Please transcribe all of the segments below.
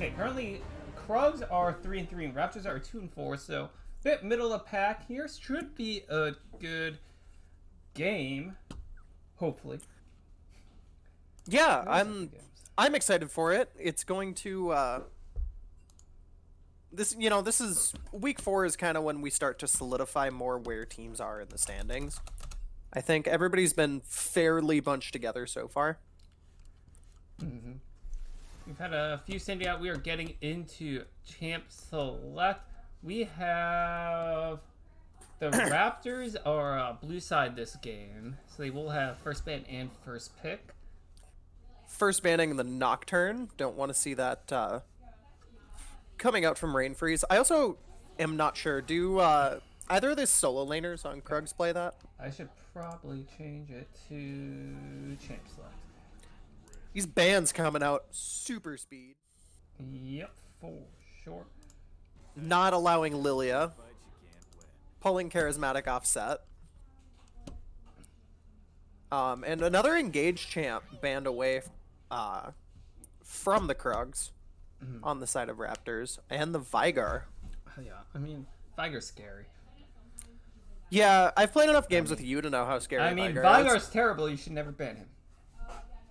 Okay, currently Krugs are 3-3 and Raptors are 2-4, so bit middle of the pack here. Should be a good game, hopefully. Yeah, I'm excited for it. It's going to this is week 4 is kind of when we start to solidify more where teams are in the standings. I think everybody's been fairly bunched together so far. Mm-hmm. We've had a few sending out. We are getting into Champ Select. We have the Raptors are blue side this game, so they will have first ban and first pick. First banning the Nocturne. Don't want to see that coming out from Rain Freeze. I also am not sure. Do either of these solo laners on Krugs play that? I should probably change it to Champ Select. These bans coming out super speed. Yep, for sure. Not allowing Lilia. Pulling Charismatic Offset. And another engaged champ banned away from the Krugs on the side of Raptors. And the Vigar. Yeah, I mean, Vigar's scary. Yeah, I've played enough games with you to know how scary Vigar's terrible. You should never ban him.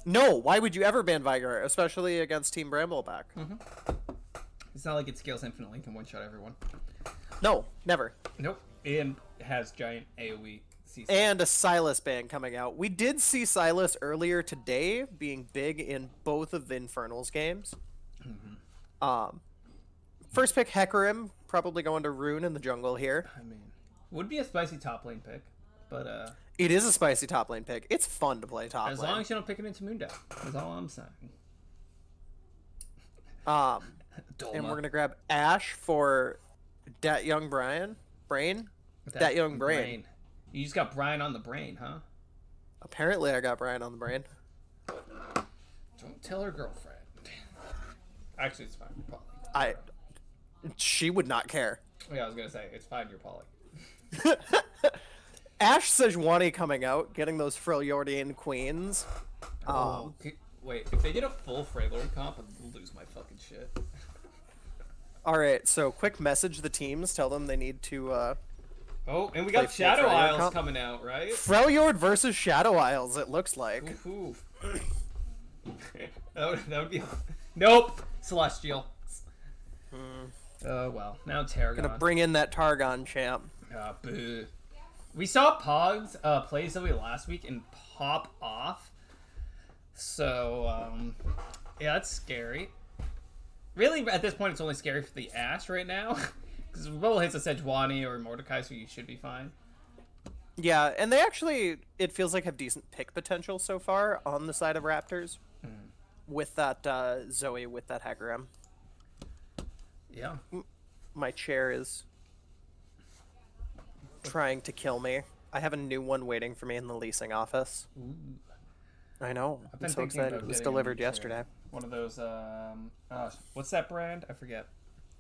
No, why would you ever ban Vigar, especially against Team Brambleback? It's not like it scales infinitely and can one-shot everyone. No, never. Nope. And has giant AoE CC. And a Sylas ban coming out. We did see Sylas earlier today being big in both of the Infernals games. First pick Hecarim, probably going to Rune in the jungle here. I mean, would be a spicy top lane pick, but it is a spicy top lane pick. It's fun to play top lane. As long as you don't pick it into Moondown. That's all I'm saying. And we're gonna grab Ashe for Dat Young Brain. Dat Young Brain. You just got Brian on the brain, huh? Apparently I got Brian on the brain. Don't tell her girlfriend. Actually, it's fine. You're Polly. She would not care. Yeah, I was gonna say, it's fine, you're Polly. Ashe Sejuani coming out, getting those Freljordian queens. Okay. Wait, if they did a full Freylord comp, I'd lose my fucking shit. Alright, so quick message to the teams. Tell them they need to, Oh, and we got Shadow Isles coming out, right? Freljord versus Shadow Isles, it looks like. Ooh. that would be... Nope! Celestial. Oh, well. Now Tarragon. Gonna bring in that Targon champ. Boo. We saw Pogs play Zoe last week and pop off. So, yeah, that's scary. Really, at this point, it's only scary for the Ashe right now. Because Roll hits a Sejuani or Mordecai, so you should be fine. Yeah, and they actually, it feels like, have decent pick potential so far on the side of Raptors. With that Zoe, with that Hecarim. Yeah. My chair is trying to kill me. I have a new one waiting for me in the leasing office. Ooh. I know. I'm so excited. It was delivered yesterday. One of those, what's that brand? I forget.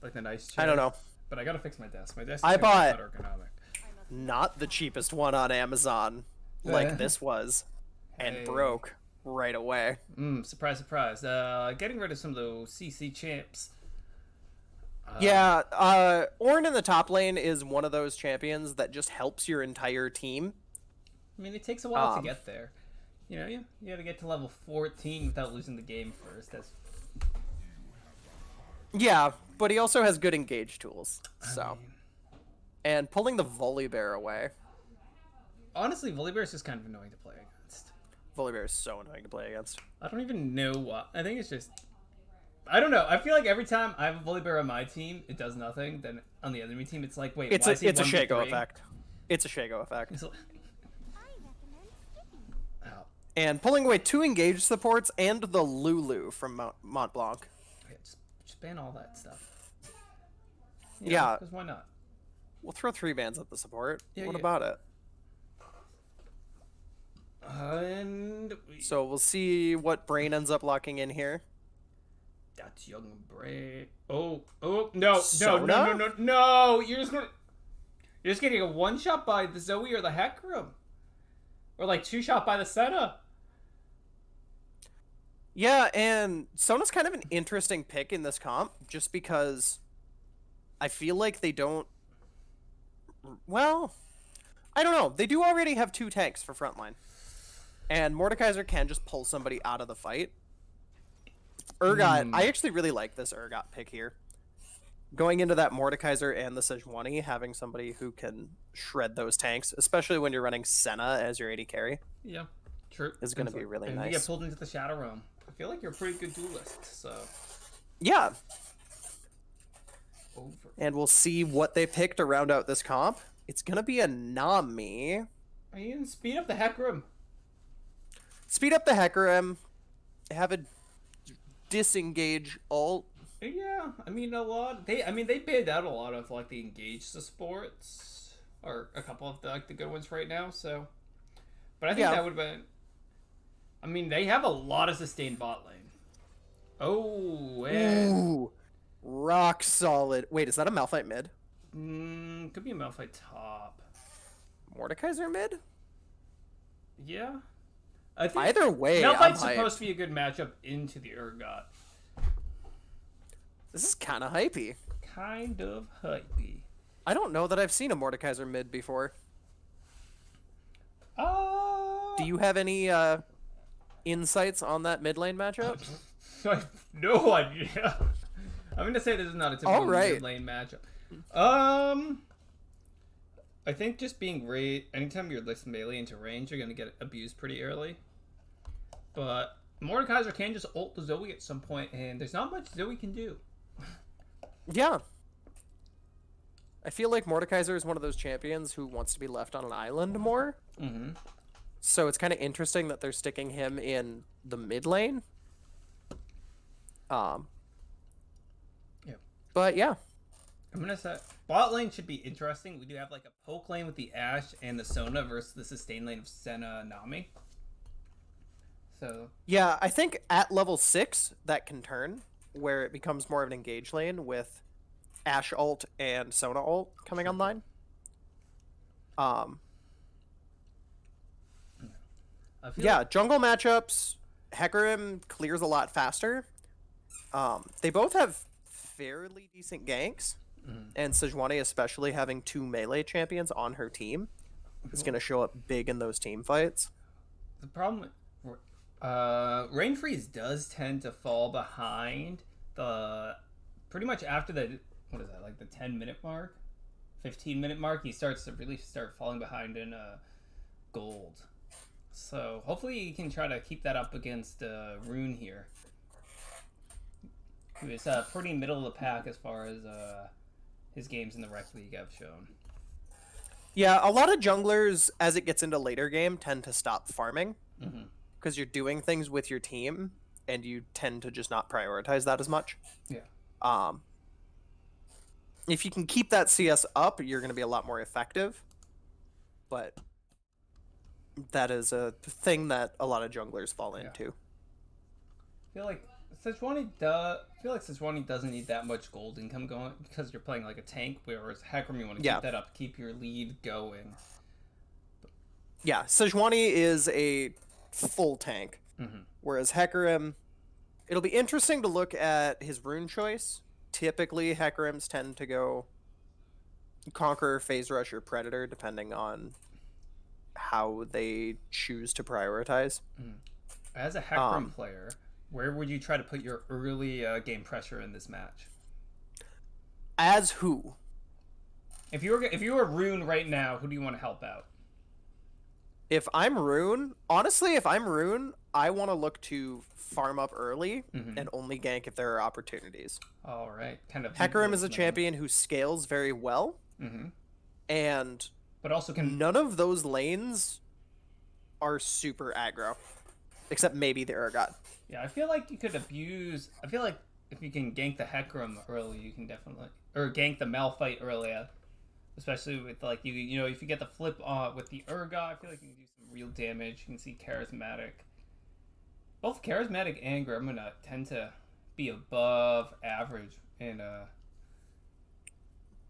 Like the nice chair. I don't know. But I gotta fix my desk. My desk I is bought not ergonomic. Not the cheapest one on Amazon, like this was, and broke right away. Surprise, surprise. Getting rid of some of those CC champs. Yeah, Ornn in the top lane is one of those champions that just helps your entire team. I mean, it takes a while to get there. You know, you gotta get to level 14 without losing the game first. That's... Yeah, but he also has good engage tools, so. And pulling the Volibear away. Honestly, Volibear is just kind of annoying to play against. Volibear is so annoying to play against. I don't even know what. I think it's just... I don't know. I feel like every time I have a Volibear on my team, it does nothing. Then on the enemy team, it's like, wait, it's why a, is he it's a 1v3? Shago effect. It's a Shago effect. And pulling away 2 engaged supports and the Lulu from Mont Blanc. Yeah, just ban all that stuff. Yeah. Because why not? We'll throw 3 bans at the support. Yeah, what yeah. about it? And so we'll see what Brain ends up locking in here. That's Young Brain. Oh, no. You're just getting a one-shot by the Zoe or the Hecarim. Or like 2-shot by the Senna. Yeah, and Sona's kind of an interesting pick in this comp, just because I feel like they don't. Well, I don't know. They do already have 2 tanks for frontline, and Mordekaiser can just pull somebody out of the fight. Urgot, I actually really like this Urgot pick here. Going into that Mordekaiser and the Sejuani, having somebody who can shred those tanks, especially when you're running Senna as your AD carry, Yeah, true. is going to be really and nice. you get pulled into the Shadow Realm. I feel like you're a pretty good duelist, so. Yeah. Over. And we'll see what they pick to round out this comp. It's going to be a Nami. Are you going to speed up the Hecarim? Speed up the Hecarim. Have a disengage ult. Yeah, I mean they banned out a lot of like the engaged supports, or a couple of the good ones right now. So, but I think that would have been. I mean, they have a lot of sustained bot lane. Oh, and... Ooh, rock solid. Wait, is that a Malphite mid? Could be a Malphite top. Mordekaiser mid? Yeah. I think either way, Malphite's supposed to be a good matchup into the Urgot. This is kind of hypey. Kind of hypey. I don't know that I've seen a Mordekaiser mid before. Do you have any insights on that mid lane matchup? I have no idea. I'm gonna say this is not a typical mid lane matchup. I think just being anytime you're listing melee into range, you're gonna get abused pretty early. But Mordekaiser can just ult the Zoe at some point, and there's not much Zoe can do. Yeah. I feel like Mordekaiser is one of those champions who wants to be left on an island more. Mm-hmm. So it's kind of interesting that they're sticking him in the mid lane. Yeah. But yeah. I'm gonna say bot lane should be interesting. We do have like a poke lane with the Ashe and the Sona versus the sustain lane of Senna and Nami. So yeah, I think at level 6 that can turn, where it becomes more of an engage lane with Ashe ult and Sona ult coming online. Yeah, jungle matchups, Hecarim clears a lot faster. They both have fairly decent ganks, and Sejuani, especially having 2 melee champions on her team, is going to show up big in those team fights. The problem with Rain Freeze does tend to fall behind pretty much after the, what is that, like the 10-minute mark, 15-minute mark, he starts to really start falling behind in gold. So hopefully he can try to keep that up against Rune here, who is pretty middle of the pack as far as his games in the Rec League have shown. Yeah, a lot of junglers, as it gets into later game, tend to stop farming because you're doing things with your team, and you tend to just not prioritize that as much. Yeah. If you can keep that CS up, you're going to be a lot more effective. But that is a thing that a lot of junglers fall into. I feel like Sejuani doesn't need that much gold income going because you're playing like a tank, whereas Hecarim you want to keep that up, keep your lead going. Yeah, Sejuani is a full tank, whereas Hecarim, it'll be interesting to look at his rune choice. Typically, Hecarims tend to go Conqueror, Phase Rush, or Predator, depending on how they choose to prioritize. As a Hecarim player, where would you try to put your early game pressure in this match? As who? If you were Rune right now, who do you want to help out? If I'm Rune, honestly, I want to look to farm up early and only gank if there are opportunities. All right, kind of. Hecarim is a champion who scales very well, and but also none of those lanes are super aggro, except maybe the Urgot. Yeah, I feel like you could abuse. I feel like if you can gank the Hecarim early, you can definitely, or gank the Malphite earlier, especially with like you know if you get the flip with the Urgot, I feel like you can do some real damage. You can see Charismatic. Both Charismatic and Gremlina tend to be above average in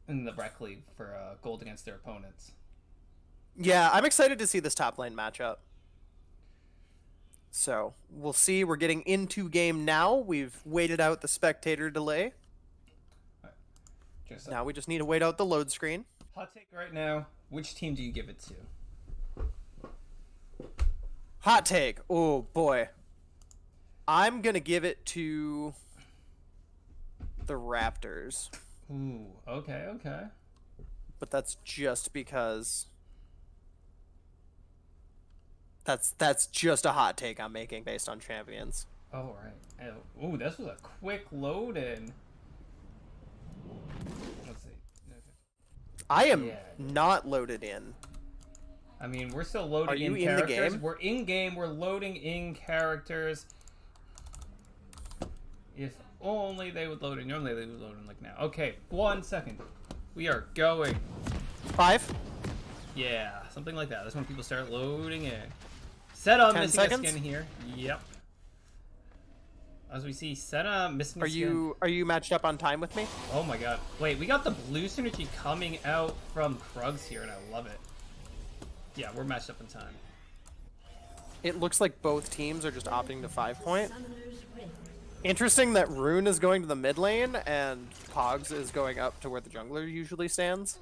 the Rec League for gold against their opponents. Yeah, I'm excited to see this top lane matchup. So we'll see. We're getting into game now. We've waited out the spectator delay. Now we just need to wait out the load screen. Hot take right now. Which team do you give it to? Hot take. Oh boy. I'm gonna give it to the Raptors. Ooh, okay, okay. But that's just because that's just a hot take I'm making based on champions. Oh, right. Ooh, this was a quick load in. Let's see. I am not loaded in. I mean, we're still loading Are you in in the characters. game? We're in game. We're loading in characters. If only they would load in. Normally they would load in like now. Okay, 1 second. We are going. 5. Yeah, something like that. That's when people start loading in. Seta 10 missing seconds? a skin here. Yep. As we see, Seta missing a Are skin. you matched up on time with me? Oh my god. Wait, we got the blue synergy coming out from Krugs here, and I love it. Yeah, we're matched up in time. It looks like both teams are just opting to 5-point. Interesting that Rune is going to the mid lane and Pogs is going up to where the jungler usually stands.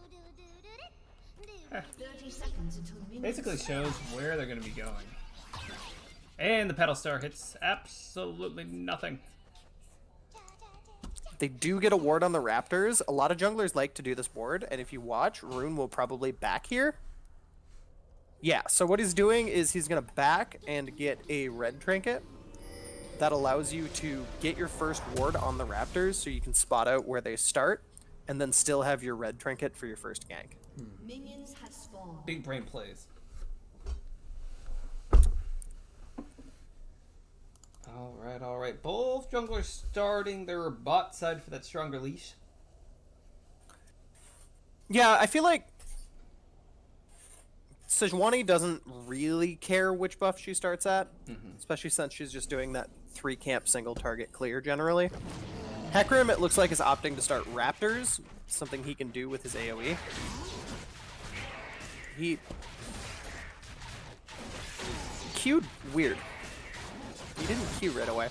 Basically shows where they're going to be going. And the pedal star hits absolutely nothing. They do get a ward on the Raptors. A lot of junglers like to do this ward, and if you watch, Rune will probably back here. Yeah, so what he's doing is he's going to back and get a red trinket. That allows you to get your first ward on the Raptors so you can spot out where they start, and then still have your red trinket for your first gank. Minions have spawned. Big brain plays. Alright. Both junglers starting their bot side for that stronger leash. Yeah, I feel like Sejuani doesn't really care which buff she starts at, especially since she's just doing that 3-camp single target clear generally. Hecarim, it looks like, is opting to start Raptors, something he can do with his AoE. He queued weird. He didn't queue right away.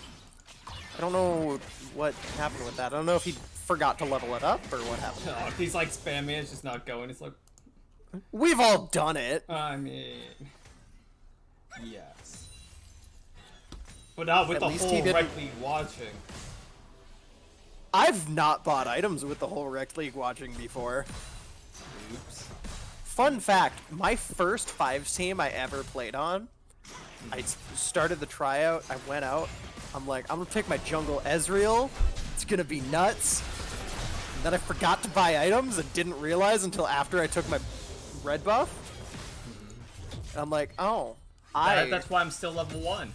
I don't know what happened with that. I don't know if he forgot to level it up or what happened. Oh, if he's like spamming, it's just not going. It's like, We've all done it. I mean, yes. But not with At the least he whole didn't- Rec League watching. I've not bought items with the whole Rec League watching before. Oops. Fun fact, my first 5s team I ever played on, I started the tryout, I went out, I'm like, I'm gonna pick my jungle Ezreal, it's gonna be nuts. And then I forgot to buy items and didn't realize until after I took my red buff. And I'm like, oh, That's why I'm still level 1.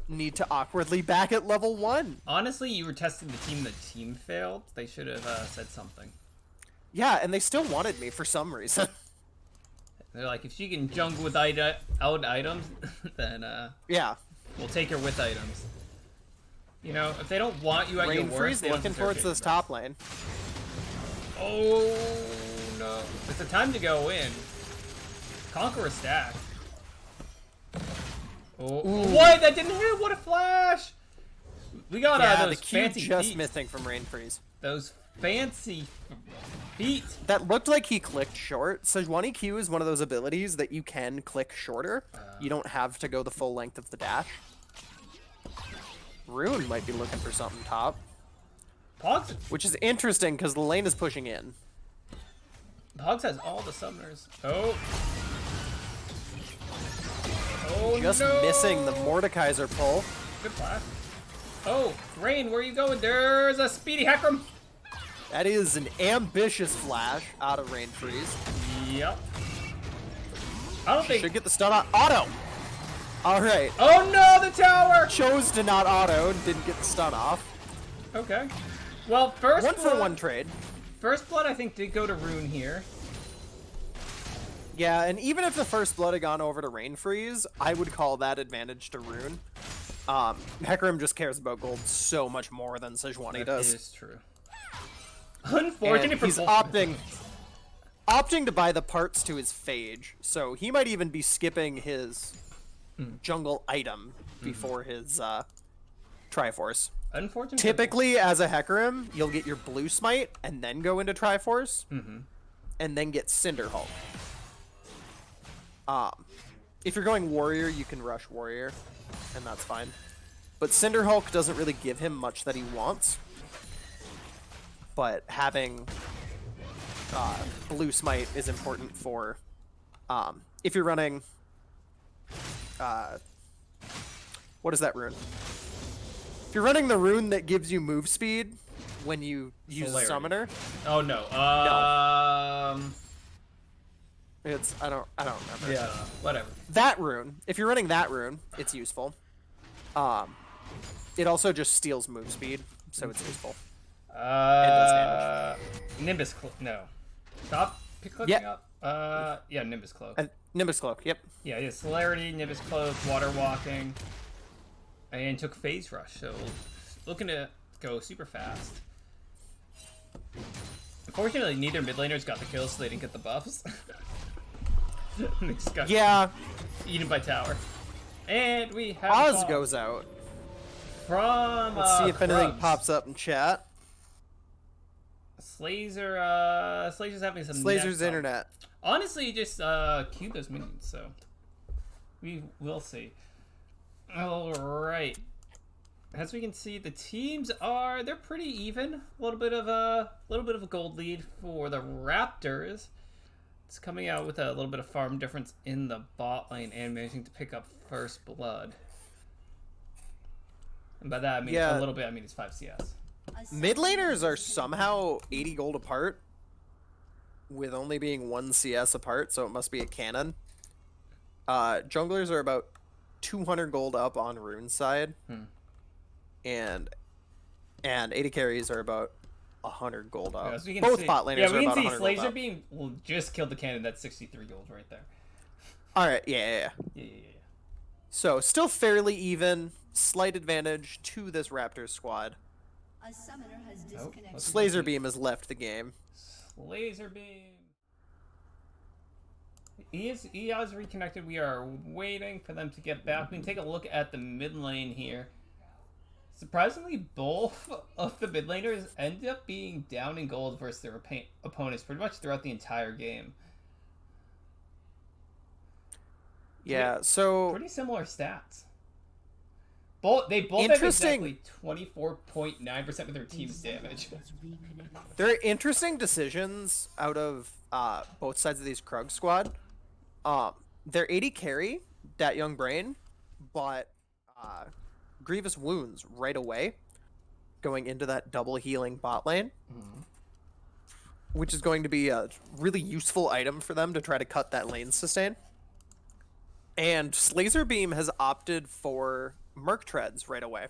need to awkwardly back at level 1. Honestly, you were testing the team failed. They should have said something. Yeah, and they still wanted me for some reason. They're like, if she can jungle with out items, then Yeah. we'll take her with items. You know, if they don't want you at your Rain worst, Freeze they don't looking deserve towards your this best. top lane. Oh no! It's a time to go in. Conquer a stack. Oh, what? That didn't hit. What a flash! We got Yeah, those the Q fancy just feet. missing from Rain Freeze. Those fancy feet. That looked like he clicked short. Sejuani Q is one of those abilities that you can click shorter. You don't have to go the full length of the dash. Rune might be looking for something top, Pogs which is interesting because the lane is pushing in. has all the summoners. Oh. Oh Just no! missing the Mordekaiser pull. Good flash. Oh, Rain, where are you going? There's a speedy Hecarim. That is an ambitious flash out of Rain Freeze. Yep. I don't think. Should get the stun on auto. All right. Oh no, the tower! Chose to not auto and didn't get the stun off. Okay. Well, first 1-for-1 trade. First blood, I think, did go to Rune here. Yeah, and even if the first blood had gone over to Rain Freeze, I would call that advantage to Rune. Hecarim just cares about gold so much more than Sejuani That does. is true. Unfortunate And for he's both. opting to buy the parts to his Phage, so he might even be skipping his jungle item before his Triforce. Unfortunately. Typically, as a Hecarim, you'll get your blue smite and then go into Triforce, and then get Cinder Hulk. If you're going warrior, you can rush warrior, and that's fine. But Cinder Hulk doesn't really give him much that he wants. But having blue smite is important for if you're running. What is that rune? If you're running the rune that gives you move speed when you use a summoner. Oh no. It's I don't remember. Yeah, whatever. That rune. If you're running that rune, it's useful. It also just steals move speed, so it's useful. Nimbus no. Stop clicking up. Yeah, Nimbus Cloak. Nimbus Cloak, yep. Yeah, yeah, Celerity, Nimbus Cloak, Water Walking, and took Phase Rush, so looking to go super fast. Unfortunately, neither mid laners got the kills, so they didn't get the buffs. They just got eaten by tower. And we have Oz goes out. From Let's see if anything Krugs. pops up in chat. Slazer's having some Slazer's internet. Honestly, just queue those minions, so we will see. All right. As we can see, the teams they're pretty even. A little bit of a gold lead for the Raptors. It's coming out with a little bit of farm difference in the bot lane and managing to pick up first blood. And by that I mean a little bit. I mean it's 5 CS. Mid laners are somehow 80 gold apart, with only being 1 CS apart, so it must be a canon. Junglers are about 200 gold up on Rune's side, and AD carries are about 100 gold up. Yeah, both bot laners are about 100 gold up. Slazer Beam will just kill the cannon. That's 63 gold right there. All right, yeah. So still fairly even. Slight advantage to this Raptors squad. A summoner has disconnected. Slazer Beam has left the game. Laser Beam. He has reconnected. We are waiting for them to get back. We can take a look at the mid lane here. Surprisingly, both of the mid laners end up being down in gold versus their opponents pretty much throughout the entire game. Yeah, so pretty similar stats. They both have exactly 24.9% of their team's damage. There are interesting decisions out of both sides of these Krug squad. Their AD carry, that young brain, but grievous wounds right away, going into that double healing bot lane, which is going to be a really useful item for them to try to cut that lane sustain. And Slazer Beam has opted for Merc Treads right away.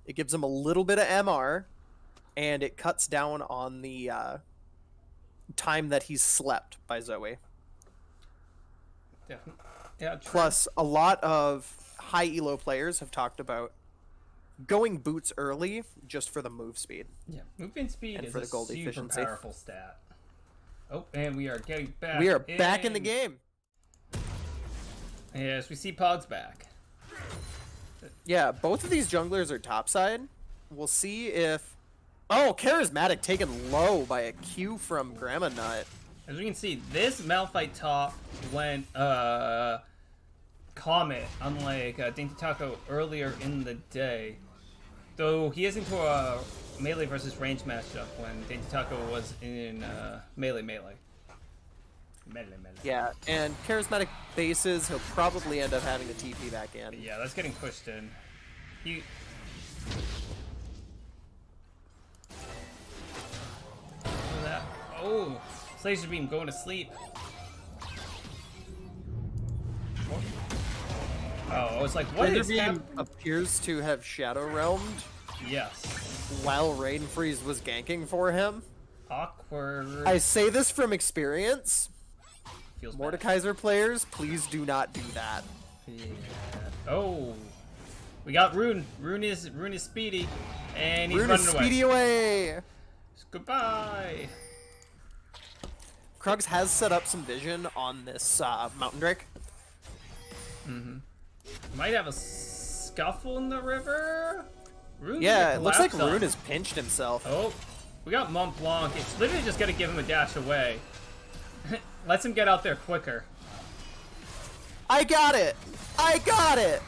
It gives him a little bit of MR, and it cuts down on the time that he's slept by Zoe. Definitely. Yeah, true. Plus, a lot of high elo players have talked about going boots early just for the move speed. Yeah, movement speed and is for the gold super efficiency. powerful stat. Oh, and we are getting back. We are back in the game. Yes, we see Pog's back. Yeah, both of these junglers are topside. We'll see if... Oh, Charismatic taken low by a Q from Grandma Nut. As we can see, this Malphite top went Comet, unlike Dainty Taco earlier in the day. Though he is into a melee versus range matchup when Dainty Taco was in melee. Yeah, and Charismatic bases, he'll probably end up having to TP back in. Yeah, that's getting pushed in. Oh, Slazer Beam going to sleep. Oh, I was like, what is happening? Appears to have Shadow Realmed. Yes. While Rain Freeze was ganking for him. Awkward. I say this from experience. Feels Mordekaiser players, please do not do that. Yeah. Oh, we got Rune. Rune is speedy, and he's running away. Speedy away. Goodbye. Krugs has set up some vision on this Mountain Drake. Might have a scuffle in the river. Rune's Yeah, gonna it looks like collapse Rune on. has pinched himself. Oh, we got Mont Blanc. It's literally just gonna give him a dash away. Lets him get out there quicker. I got it! I got it!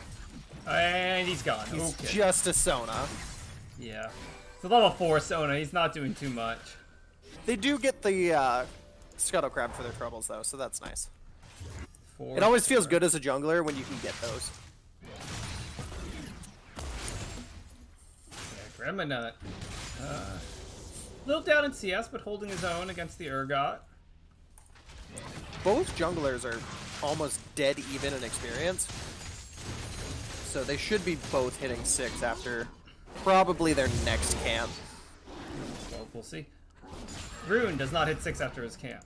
And he's gone. He's Okay. just a Sona. Yeah. It's a level 4 Sona. He's not doing too much. They do get the Scuttle Crab for their troubles, though, so that's nice. For It always feels sure. good as a jungler when you can get those. Yeah, Grandma Nut. Little down in CS, but holding his own against the Urgot. Both junglers are almost dead even in experience. So they should be both hitting 6 after probably their next camp. Well, we'll see. Rune does not hit 6 after his camp.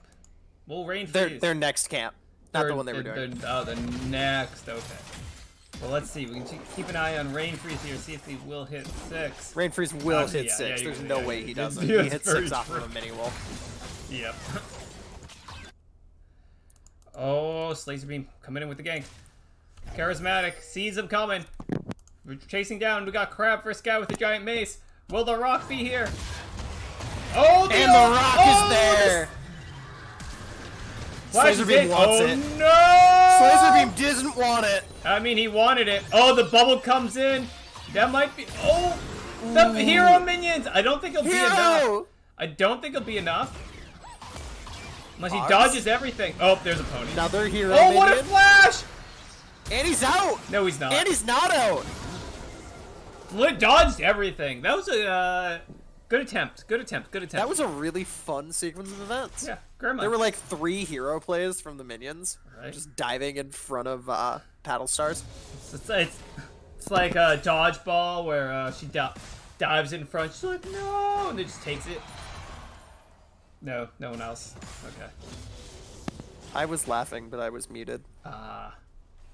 Well, Rain Freeze. Their next camp. Not the one they were doing. The next. Okay. Well, let's see. We can keep an eye on Rain Freeze here, see if he will hit 6. Rain Freeze will Actually, hit yeah, 6. yeah, There's yeah, no yeah, way yeah. he doesn't. Yeah, He that's hits 6 very off of true. a mini wolf. Yep. Oh, Laser Beam coming in with the gank. Charismatic sees him coming. We're chasing down. We got Crab first guy with the giant mace. Will the Rock be here? Oh, And the Rock is there! Flash Laser is Beam in. wants Oh it. no! Laser Beam doesn't want it. I mean, he wanted it. Oh, the bubble comes in. That might be. Oh, the hero minions. I don't think it'll be enough. Hero! I don't think it'll be enough. Unless he Ours? dodges everything. Oh, there's a pony. Another hero Oh, what a minion. flash! And he's out! No, he's not. And he's not out! Flit dodged everything. That was a good attempt. Good attempt. Good attempt. That was a really fun sequence of events. Yeah, Grandma. There were like 3 hero plays from the minions. Right. Just diving in front of Paddle Stars. It's like a dodgeball where she dives in front. She's like, no, and then just takes it. No, no one else. Okay. I was laughing, but I was muted.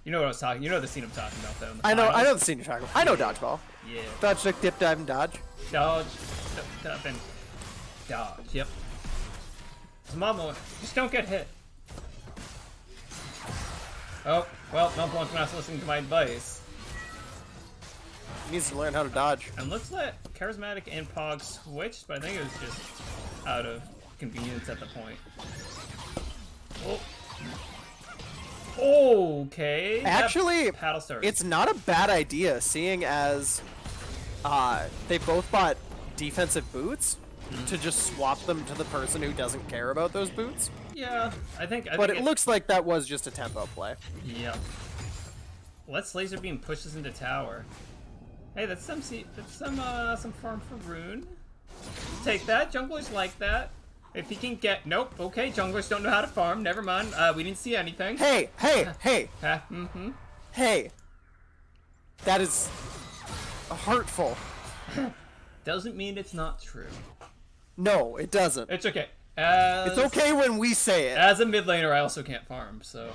You know what I was talking. You know the scene I'm talking about, though. In the I know finals. the scene you're talking about. I know dodgeball. Yeah. Dodge, stick, dip, dive, and dodge. Dodge, up and dodge. Yep. Mama, just don't get hit. Oh, well, no point for not listening to my advice. He needs to learn how to dodge. And looks like Charismatic and Pog switched, but I think it was just out of convenience at the point. Oh. Okay. Actually, Paddle Stars. it's not a bad idea, seeing as they both bought defensive boots to just swap them to the person who doesn't care about those boots. Yeah, I think. But it looks like that was just a tempo play. Yeah. Let's Laser Beam pushes into tower. Hey, that's some farm for Rune. Take that. Junglers like that. If he can get nope. Okay, junglers don't know how to farm. Never mind. We didn't see anything. Hey, hey, hey, Mm-hmm. hey. That is hurtful. Doesn't mean it's not true. No, it doesn't. It's okay. It's okay when we say it. As a mid laner, I also can't farm, so.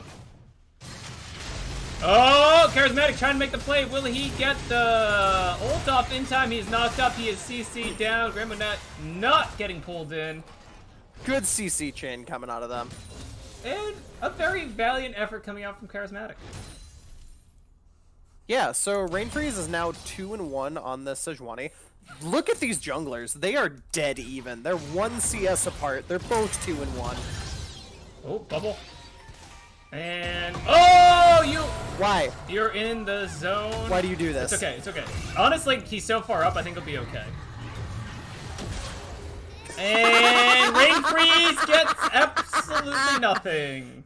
Oh, Charismatic trying to make the play. Will he get the ult off in time? He is knocked up. He is CC'd down. Grandma Nut not getting pulled in. Good CC chain coming out of them. And a very valiant effort coming out from Charismatic. Yeah, so Rain Freeze is now 2-1 on the Sejuani. Look at these junglers. They are dead even. They're 1 CS apart. They're both 2-1. Oh, bubble. And oh, Why? you're in the zone. Why do you do this? It's okay. It's okay. Honestly, he's so far up. I think he'll be okay. And Rain Freeze gets absolutely nothing.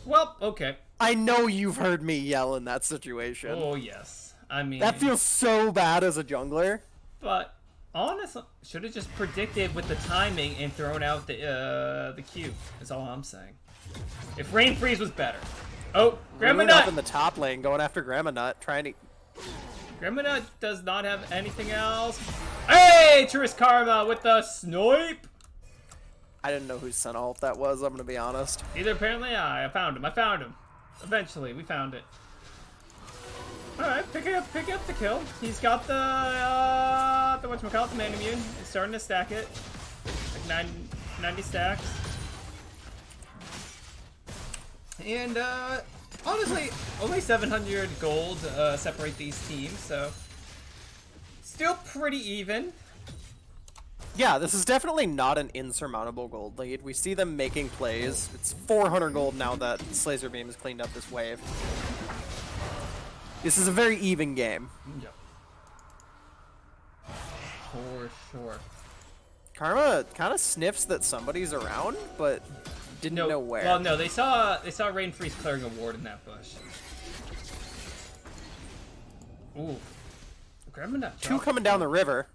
Well, okay. I know you've heard me yell in that situation. Oh yes. I mean, That feels so bad as a jungler. But honestly, should have just predicted with the timing and thrown out the Q. Is all I'm saying. If Rain Freeze was better. Oh, Grandma Rune up Nut. in the top lane, going after Grandma Nut, trying to... Grandma Nut does not have anything else. Hey, Truist Karma with the snipe. I didn't know whose Sun Ult that was, I'm gonna be honest. Either apparently I found him. I found him. Eventually, we found it. Alright, pick up the kill. He's got the whatchamacallit, the man immune. He's starting to stack it. Like 90 stacks. And Honestly, only 700 gold separate these teams, so still pretty even. Yeah, this is definitely not an insurmountable gold lead. We see them making plays. It's 400 gold now that Slazer Beam has cleaned up this wave. This is a very even game. Yep. For sure. Karma kind of sniffs that somebody's around, but didn't know where. Well, no, they saw Rain Freeze clearing a ward in that bush. Ooh. Gremlin Two coming down the river.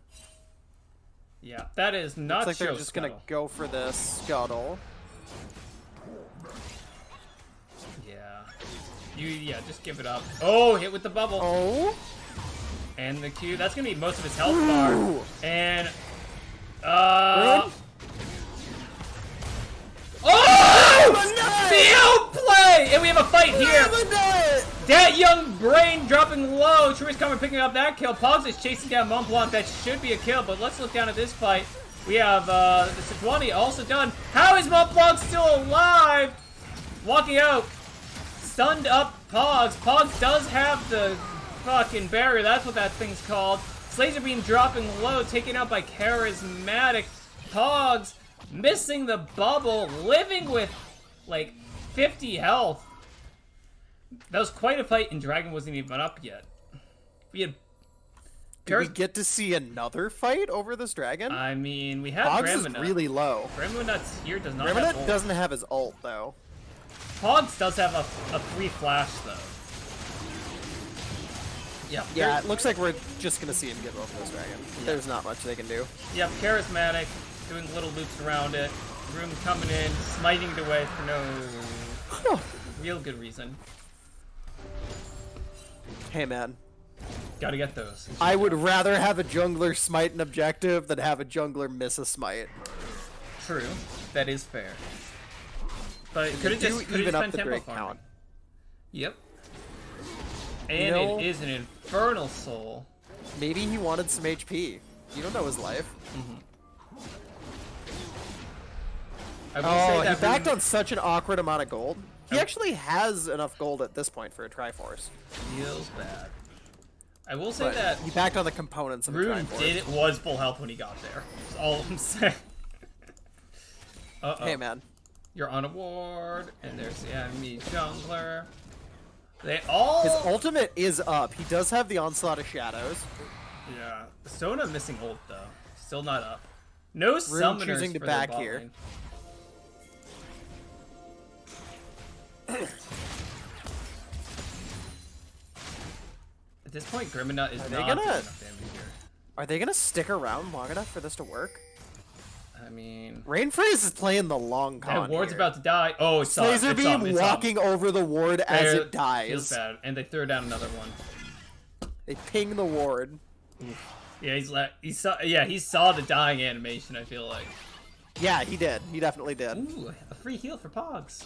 Yeah, that is not Looks like they're just Scuttle. gonna go for this scuttle. Yeah, just give it up. Oh, hit with the bubble. Oh. And the Q. That's gonna be most of his health bar. And Rune? oh! The outplay! And we have a fight here. That young brain dropping low. Truist coming picking up that kill. Pogs is chasing down Montblanc. That should be a kill, but let's look down at this fight. We have the Sejuani also done. How is Montblanc still alive? Walking out. Stunned up Pogs. Pogs does have the fucking barrier. That's what that thing's called. Slazer Beam dropping low, taken out by Charismatic. Pogs missing the bubble, living with like 50 health. That was quite a fight, and Dragon wasn't even up yet. We had. Do we get to see another fight over this dragon? I mean, we have Pogs is Gremlin. really low. Gremlin's here does not have Gremlin ult. doesn't have his ult though. Pogs does have a free flash though. Yeah, it looks like we're just gonna see him get over this dragon. There's not much they can do. Yep, Charismatic, doing little loops around it. Room coming in, smiting it away for no real good reason. Hey man, Gotta get those. I would rather have a jungler smite an objective than have a jungler miss a smite. True, that is fair. But could it do just even up been the tempo Drake farming? count. Yep. And know- it is an Infernal Soul. Maybe he wanted some HP. You don't know his life. I will Oh, say he that backed Rune on such an awkward amount of gold. He actually has enough gold at this point for a Triforce. feels bad. I will say But that he backed on the components of a Rune Triforce. was full health when he got there. That's all I'm saying. Uh-oh. Hey man. You're on a ward, and there's the enemy jungler. They all... His ultimate is up. He does have the Onslaught of Shadows. Yeah. Sona missing ult, though. Still not up. No summoners choosing to for back their bot here. lane. At this point, Griminut is they not gonna- doing enough damage here. Are they gonna stick around long enough for this to work? I mean... Rainfreeze is playing the long con That ward's here. about to die. Oh, it's up. Laser It's Beam up. It's walking up. over the ward as There- it dies. Feels bad. And they throw down another one. They ping the ward. Yeah, he saw the dying animation, I feel like. Yeah, he did. He definitely did. Ooh, a free heal for Pogs.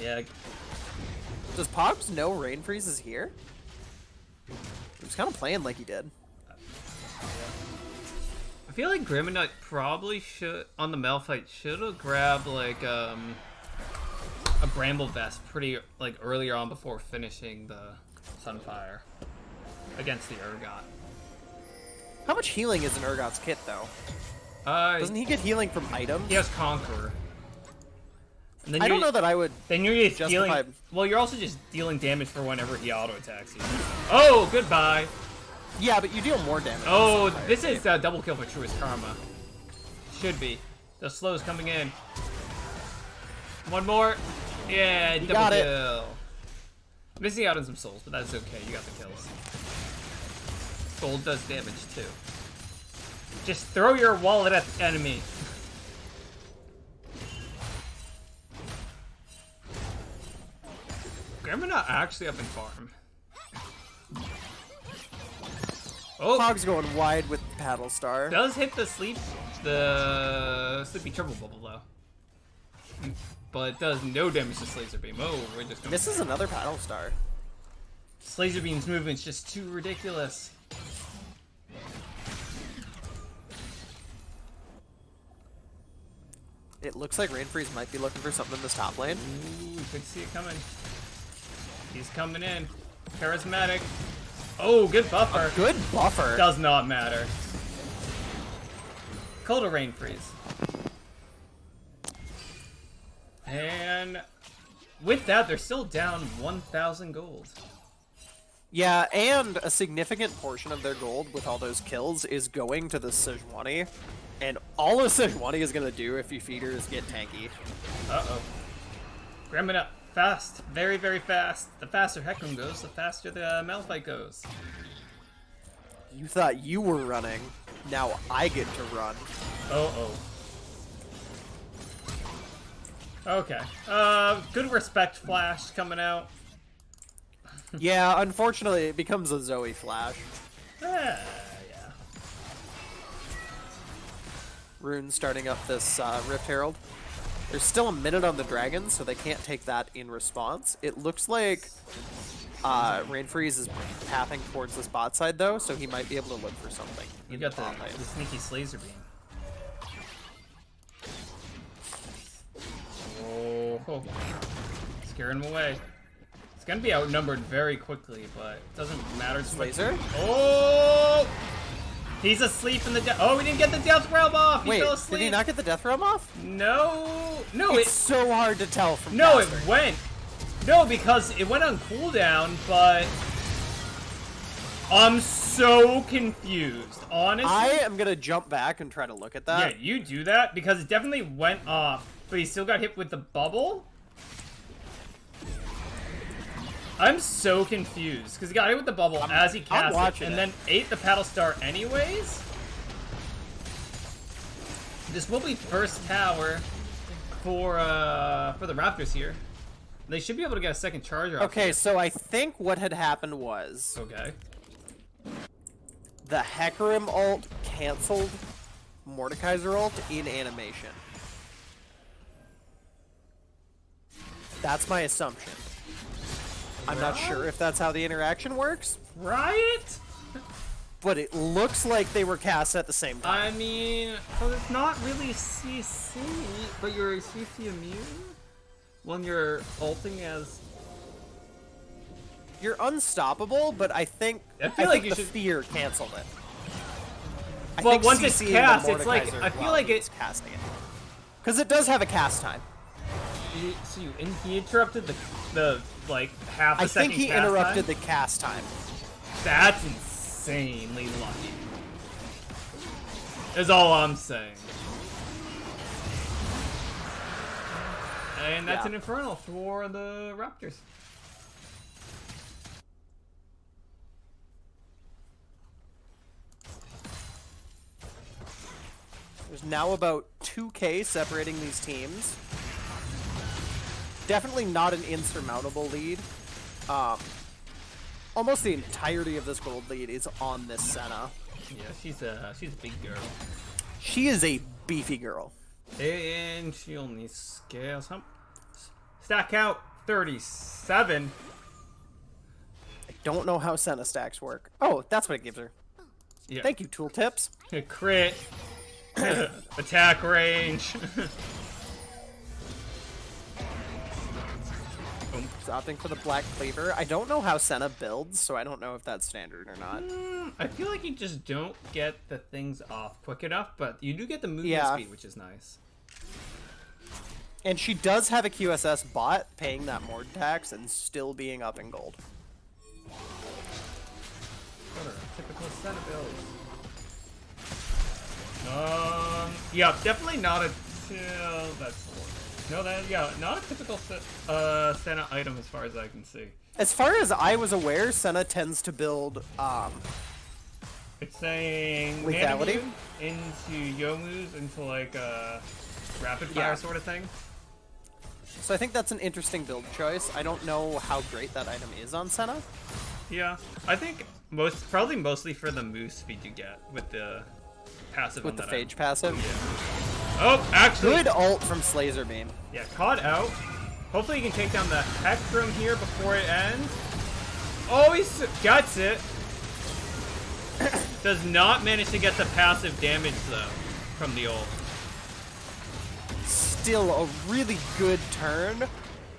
Yeah, Does Pogs know Rainfreeze is here? He was kind of playing like he did. I feel like Griminut probably should, on the Malphite, should have grabbed like a Bramble Vest pretty like earlier on before finishing the Sunfire against the Urgot. How much healing is in Urgot's kit, though? Doesn't he get healing from items? He has Conqueror. And then I don't you're- know that I would... Then you're just dealing. Justified. Well, you're also just dealing damage for whenever he auto attacks you. Oh, goodbye. Yeah, but you deal more damage. Oh, with Sunfire, this right? is a double kill for Truist Karma. Should be. The slow's coming in. One more. Yeah, double got it. kill. Missing out on some souls, but that's okay. You got the kills. Gold does damage too. Just throw your wallet at the enemy. Grandma actually up in farm. Oh, Pog's going wide with Paddle Star. does hit the sleepy triple bubble though. But it does no damage to Slazer Beam. Oh, we're just going. This is another Paddle Star. Slazer Beam's movement's just too ridiculous. It looks like Rainfreeze might be looking for something in this top lane. Ooh, could see it coming. He's coming in. Charismatic. Oh, good buffer. Good buffer. Does not matter. Cold or rain freeze. And with that, they're still down 1,000 gold. Yeah, and a significant portion of their gold with all those kills is going to the Sejuani. And all a Sejuani is going to do if you feed her is get tanky. Uh-oh. Grabbing up. Fast. Very, very fast. The faster Hecarim goes, the faster the Malphite goes. You thought you were running. Now I get to run. Uh-oh. Okay. Good respect flash coming out. Yeah, unfortunately, it becomes a Zoe flash. Yeah. Rune starting up this Rift Herald. There's still a minute on the dragon, so they can't take that in response. It looks like Rainfreeze is pathing towards this bot side, though, so he might be able to look for something. You got the sneaky Slazer Beam. Oh, scaring him away. It's gonna be outnumbered very quickly, but it doesn't matter. Slazer? Oh! He's asleep in the death. Oh, we didn't get the death realm off. He Wait, fell asleep. did he not get the death realm off? No, It's so hard to tell from no, casting. it went. No, because it went on cooldown, but I'm so confused. Honestly, I am gonna jump back and try to look at that. yeah, you do that because it definitely went off, but he still got hit with the bubble. I'm so confused because he got hit with the bubble as he cast it, and then ate the paddle star anyways. This will be first tower for the Raptors here. They should be able to get a second charger. Okay, so I think what had happened was Okay. the Hecarim ult canceled Mordekaiser ult in animation. That's my assumption. I'm not sure if that's how the interaction works, Riot? but it looks like they were cast at the same time. I mean, so it's not really CC, but you're CC immune when you're ulting as. You're unstoppable, but I think I feel like think you the should- fear canceled it. I Well, think once it's CC and the cast, it's like Mordekaiser I feel while like he it. was casting it, because it does have a cast time. He interrupted the like half a I second. think he cast interrupted time? the cast time. That's insanely lucky. Is all I'm saying. And that's Yeah. an Infernal for the Raptors. There's now about 2K separating these teams. Definitely not an insurmountable lead. Almost the entirety of this gold lead is on this Senna. Yeah, she's a big girl. She is a beefy girl. And she only scales. Stack out 37. I don't know how Senna stacks work. Oh, that's what it gives her. Yeah. Thank you, tooltips. Crit. Attack range. She's opting for the Black Cleaver. I don't know how Senna builds, so I don't know if that's standard or not. I feel like you just don't get the things off quick enough, but you do get the movement Yeah. speed, which is nice. And she does have a QSS bot paying that Mord tax and still being up in gold. What a typical set of builds. Yeah, definitely not a. That's no, not a typical Senna item as far as I can see. As far as I was aware, Senna tends to build It's saying Lethality? Mana Immune into Yomu's into like a rapid fire Yeah. sort of thing. So I think that's an interesting build choice. I don't know how great that item is on Senna. Yeah, I think probably mostly for the move speed you get with the passive. With on the that Phage passive. item. Oh, actually, Good ult from Slazer Beam. yeah, caught out. Hopefully, he can take down the Hecarim here before it ends. Oh, he gets it. Does not manage to get the passive damage though from the ult. still a really good turn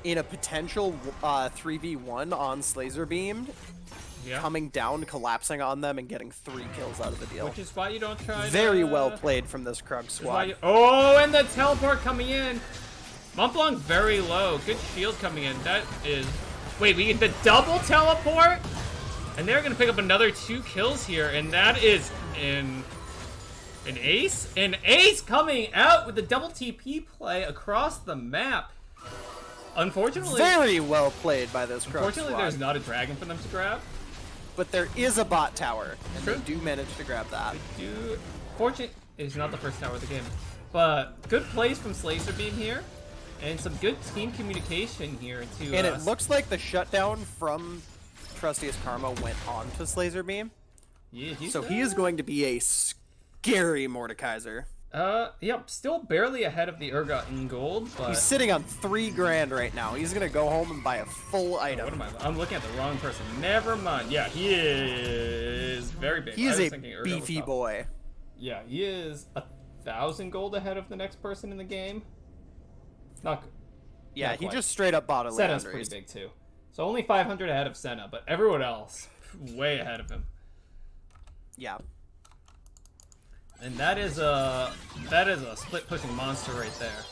in a potential 3v1 on Slazer Beam, Yeah. coming down, collapsing on them, and getting 3 kills out of the deal. Which is why you don't try Very to, well played from this Krug squad. Oh, and the teleport coming in. Montblanc very low. Good shield coming in. That is... Wait, we get the double teleport? And they're going to pick up another 2 kills here, and that is an ace? An ace coming out with the double TP play across the map. Unfortunately... Very well played by this Krug Unfortunately, squad. there's not a dragon for them to grab. But there is a bot tower, and True. they do manage to grab that. Dude, Fortune is not the first tower of the game. But good plays from Slazer Beam here. And some good team communication here to And it looks like the shutdown from Trustiest Karma went on to Slazer Beam. Yeah, So he is going to be a scary Mordekaiser. Yeah, still barely ahead of the Urgot in gold, but... He's sitting on 3 grand right now. He's gonna go home and buy a full What item. am I? I'm looking at the wrong person. Never mind. Yeah, he is very big. He I is was a thinking Urgot was beefy top. boy. Yeah, he is 1,000 gold ahead of the next person in the game. Not good. Yeah, Not he quite. just straight up bought a Senna's Leandries. pretty big too. So only 500 ahead of Senna, but everyone else way ahead of him. Yeah. And that is a split pushing monster right there.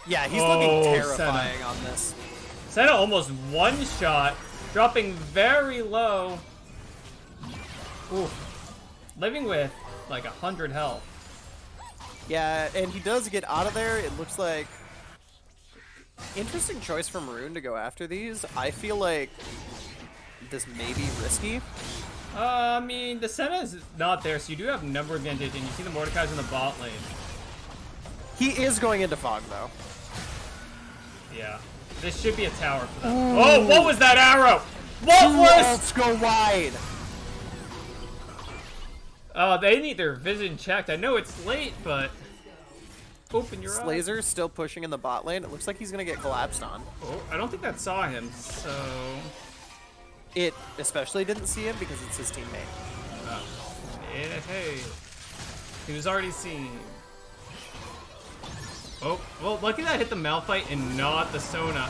Yeah, he's Oh, looking terrifying on this. Senna almost one shot, dropping very low. Ooh. Living with like 100 health. Yeah, and he does get out of there. It looks like interesting choice from Maroon to go after these. I feel like this may be risky. I mean, the Senna is not there, so you do have number advantage, and you see the Mordekai's in the bot lane. He is going into Fog, though. Yeah. This should be a tower for them. Oh, what was that arrow? What was... Let's go wide. They need their vision checked. I know it's late, but... Open your eyes. Slazer's still pushing in the bot lane. It looks like he's going to get collapsed on. Oh, I don't think that saw him, so... It especially didn't see him because it's his teammate. Oh. Yeah, hey. He was already seen. Oh, well, lucky that hit the Malphite and not the Sona.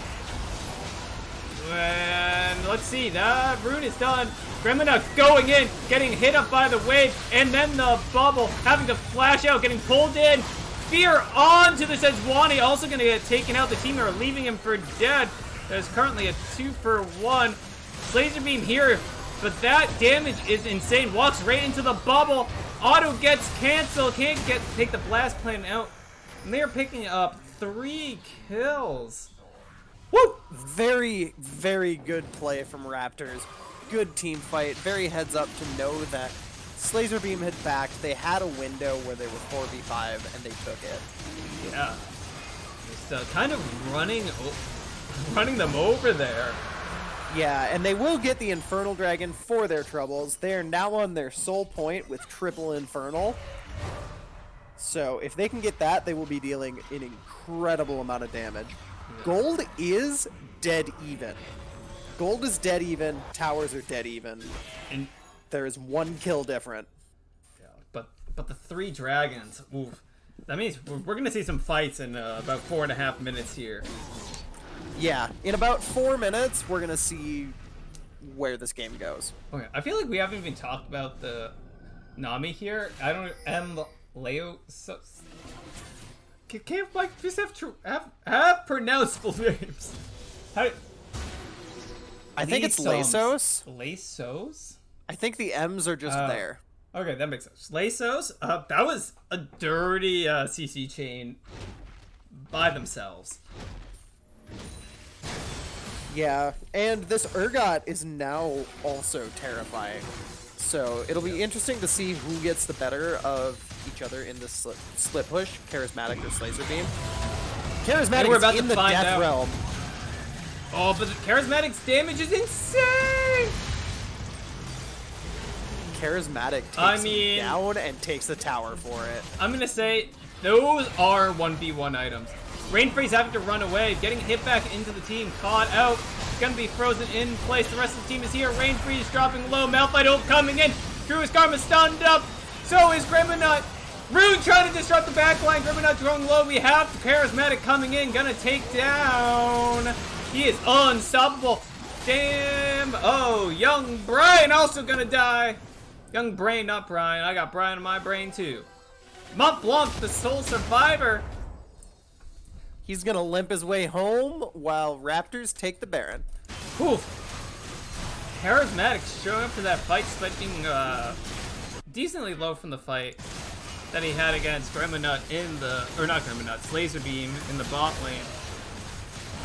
And let's see, that rune is done. Gremlina going in, getting hit up by the wave, and then the bubble, having to flash out, getting pulled in. Fear onto the Sejuani, also going to get taken out. The team are leaving him for dead. There's currently a 2-for-1. Laser beam here, but that damage is insane. Walks right into the bubble. Auto gets canceled. Can't take the blast plan out. And they are picking up 3 kills. Woo! Very, very good play from Raptors. Good team fight. Very heads up to know that Slazer Beam had backed. They had a window where they were 4v5 and they took it. Yeah. Just kind of running them over there. Yeah, and they will get the Infernal Dragon for their troubles. They are now on their sole point with triple Infernal. So if they can get that, they will be dealing an incredible amount of damage. Yeah. Gold is dead even. Gold is dead even. Towers are dead even. And there is 1 kill different. Yeah, but the 3 dragons. Oof. That means we're gonna see some fights in about 4.5 minutes here. Yeah, in about 4 minutes, we're gonna see where this game goes. Okay, I feel like we haven't even talked about the Nami here. I don't Leo. So, can't like just have pronounceable names. How, I think it's Lasos. Lasos? I think the M's are just there. Okay, that makes sense. Lasos. That was a dirty CC chain by themselves. Yeah, and this Urgot is now also terrifying. So it'll be interesting to see who gets the better of each other in this split push, Charismatic or Slazer Beam. Charismatic we're about is in to the find death out. realm. Oh, but the Charismatic's damage is insane! Charismatic takes him down and takes the tower for it. I'm gonna say those are 1v1 items. Rain Freeze having to run away, getting hit back into the team, caught out, gonna be frozen in place. The rest of the team is here. Rain Freeze dropping low, Malphite ult coming in. Truist Karma stunned up. So is Gremlina. Rune trying to disrupt the backline. Grimminut going low. We have Charismatic coming in. Gonna take down. He is unstoppable. Damn. Oh, young Brian also gonna die. Young Brain, not Brian. I got Brian in my brain too. Mont Blanc, the sole survivor. He's gonna limp his way home while Raptors take the Baron. Whew. Charismatic showing up for that fight, spending decently low from the fight that he had against Grimminut in the, or not Grimminut, Laser Beam in the bot lane.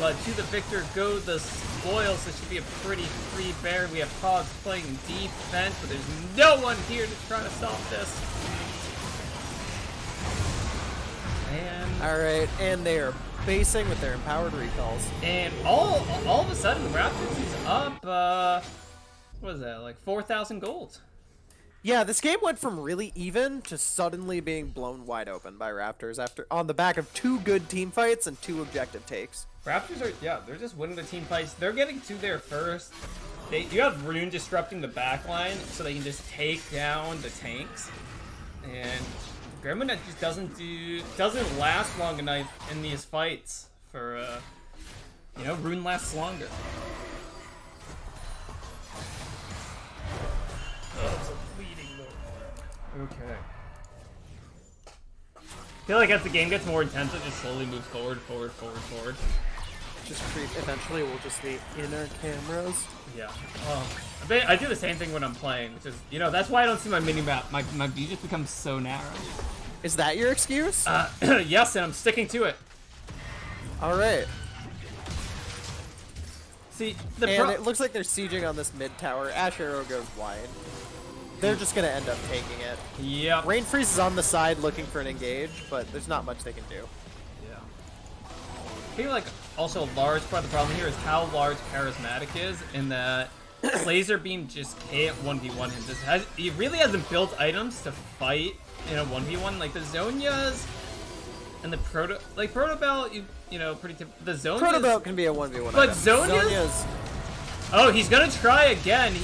But to the victor go the spoils. This should be a pretty free Baron. We have Pogs playing defense, but there's no one here to try to stop this. And Alright, and they are basing with their empowered recalls. And all of a sudden, Raptors is up, what is that, like 4,000 gold? Yeah, this game went from really even to suddenly being blown wide open by Raptors after on the back of 2 good team fights and 2 objective takes. Raptors are, yeah, they're just winning the team fights. They're getting to their first. You have Rune disrupting the backline so they can just take down the tanks. And Grimminut just doesn't last long enough in these fights for, you know, Rune lasts longer. Okay. I feel like as the game gets more intense, it just slowly moves forward. Just creep. Eventually, we'll just be in our cameras. Yeah. I do the same thing when I'm playing, which is, you know, that's why I don't see my mini map. My view just becomes so narrow. Is that your excuse? Yes, and I'm sticking to it. All right. See, and it looks like they're sieging on this mid tower. Ash Arrow goes wide. They're just gonna end up taking it. Yep. Rain Freeze is on the side looking for an engage, but there's not much they can do. Yeah. I feel like also a large part of the problem here is how large Charismatic is, in that Laser Beam just can't 1v1 him. He really hasn't built items to fight in a 1v1. Like the Zonias and the Proto Belt, you know, pretty typical. The Zonias. Proto Belt can be a 1v1 but item. Zonias. Oh, he's gonna try again.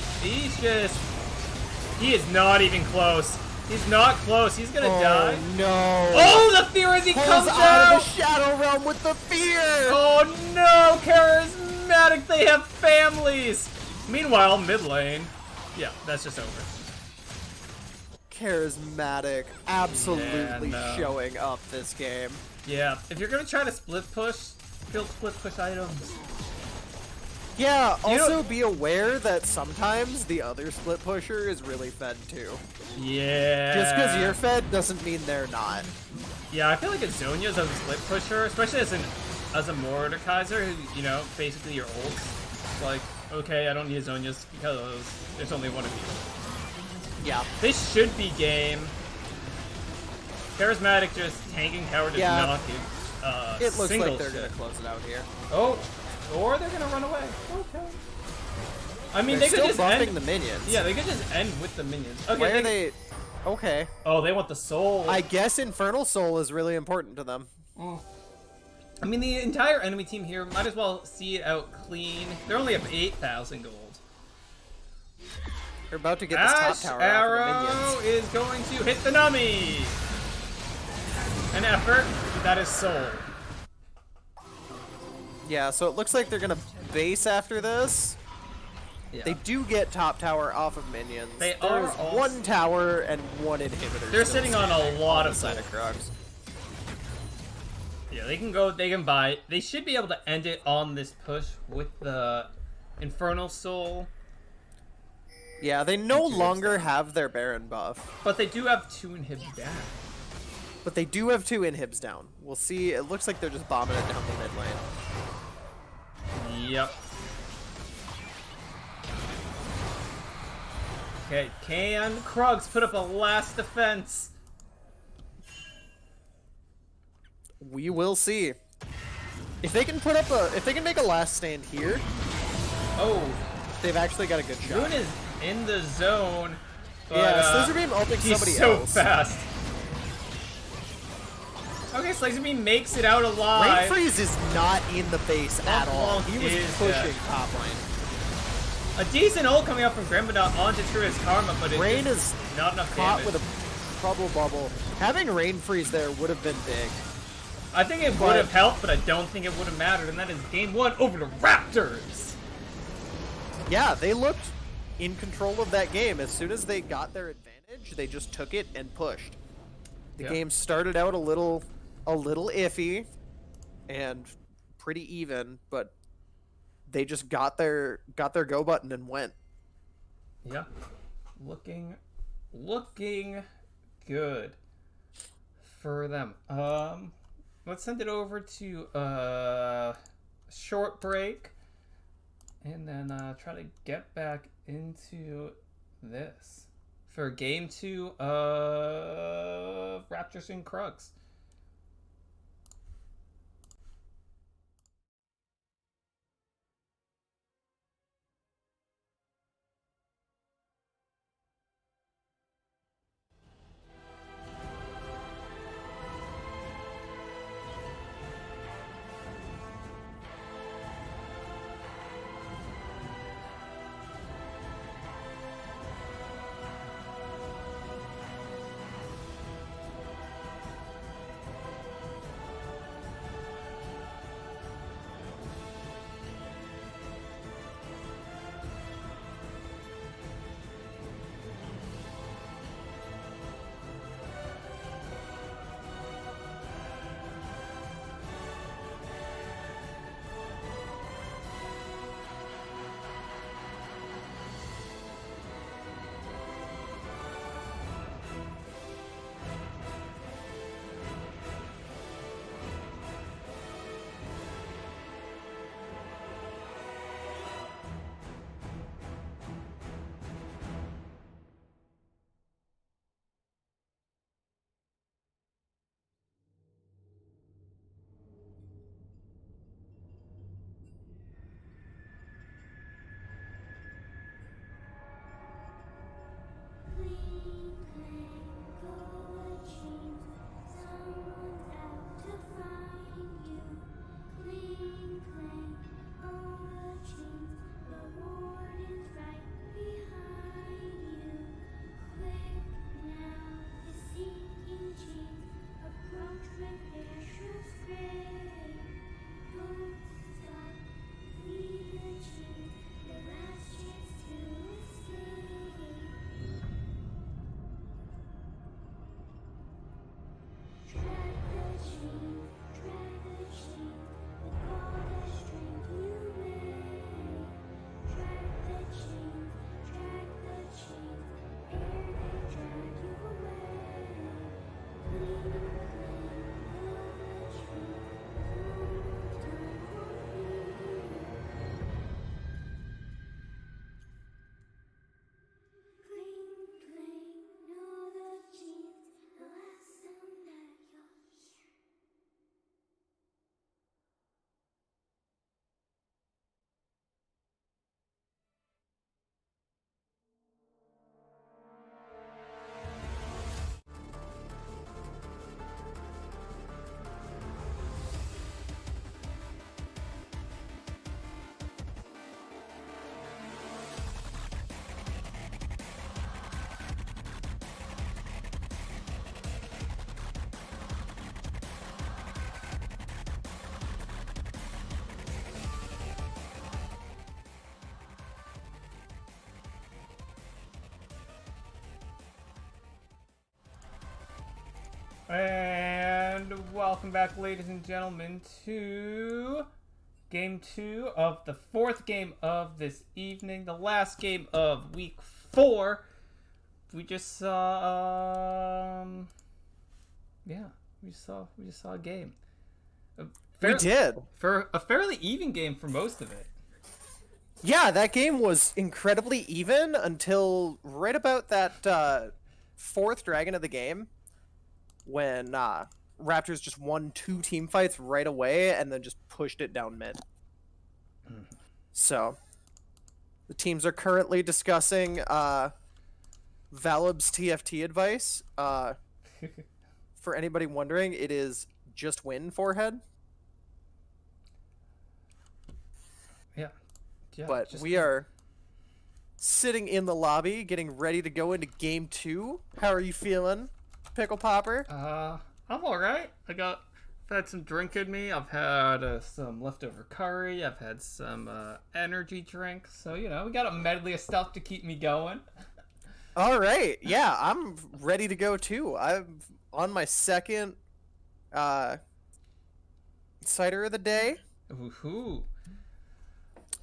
He is not even close. He's not close. He's gonna die. No. Oh, the fear as he comes out of the Shadow Realm with the fear. Oh no, Charismatic. They have families. Meanwhile, mid lane. Yeah, that's just over. Charismatic absolutely showing up this game. Yeah, if you're gonna try to split push, build split push items. Yeah, also be aware that sometimes the other split pusher is really fed too. Yeah. Just because you're fed doesn't mean they're not. Yeah, I feel like a Zonia's as a split pusher, especially as a Mordekaiser, who, you know, basically your ult. It's like, okay, I don't need a Zonia's because there's only one of you. Yeah. This should be game. Charismatic just tanking tower does not do it looks single like they're shit. gonna close it out here. Oh, or they're gonna run away. Okay. I mean, they're they could still just buffing end the minions. Yeah, they could just end with the minions. Okay. Why are they? Okay. Oh, they want the soul. I guess Infernal Soul is really important to them. I mean, the entire enemy team here might as well see it out clean. They're only up 8,000 gold. They're about to get this top tower Arrow off of the minions. is going to hit the nummy. An effort. That is soul. Yeah, so it looks like they're gonna base after this. Yeah. They do get top tower off of minions. They There's are also... one tower and one inhibitor. They're still sitting on a lot of side gold. of Krugs. Yeah, they can go, they can buy. They should be able to end it on this push with the Infernal Soul. Yeah, they no longer have their Baron buff. But they do have 2 inhibs down. But they do have 2 inhibs down. We'll see. It looks like they're just bombing it down the mid lane. Yep. Okay, can Krugs put up a last defense? We will see. If they can put up if they can make a last stand here, Oh, they've actually got a good shot. Rune is in the zone. But, Yeah, Slizzer Beam ulting he's somebody so else. fast. Okay, Slizzer Beam makes it out alive. Rain Freeze is not in the base at all. He was is pushing dead. top lane. A decent ult coming up from Grimminut onto True's Karma, but it's Rain just is not enough caught damage. with a trouble bubble. Having Rain Freeze there would have been big. I think it would have helped, but I don't think it would have mattered, and that is game 1 over to Raptors! Yeah, they looked in control of that game. As soon as they got their advantage, they just took it and pushed. The game started out a little iffy and pretty even, but they just got their go button and went. Yeah. Looking good for them. Let's send it over to short break and then try to get back into this for game 2 of Raptors and Krugs. And welcome back, ladies and gentlemen, to game 2 of the 4th game of this evening, the last game of week 4. We just saw, we just saw a game. We did. For a fairly even game for most of it. Yeah, that game was incredibly even until right about that 4th dragon of the game, when Raptors just won 2 team fights right away and then just pushed it down mid. So, the teams are currently discussing Valib's TFT advice. For anybody wondering, it is just win forehead. Yeah, but we are sitting in the lobby getting ready to go into game 2. How are you feeling? Pickle Popper? I'm alright. I've had some drink in me. I've had some leftover curry. I've had some energy drinks. So, we got a medley of stuff to keep me going. All right. Yeah, I'm ready to go too. I'm on my second cider of the day. Woohoo.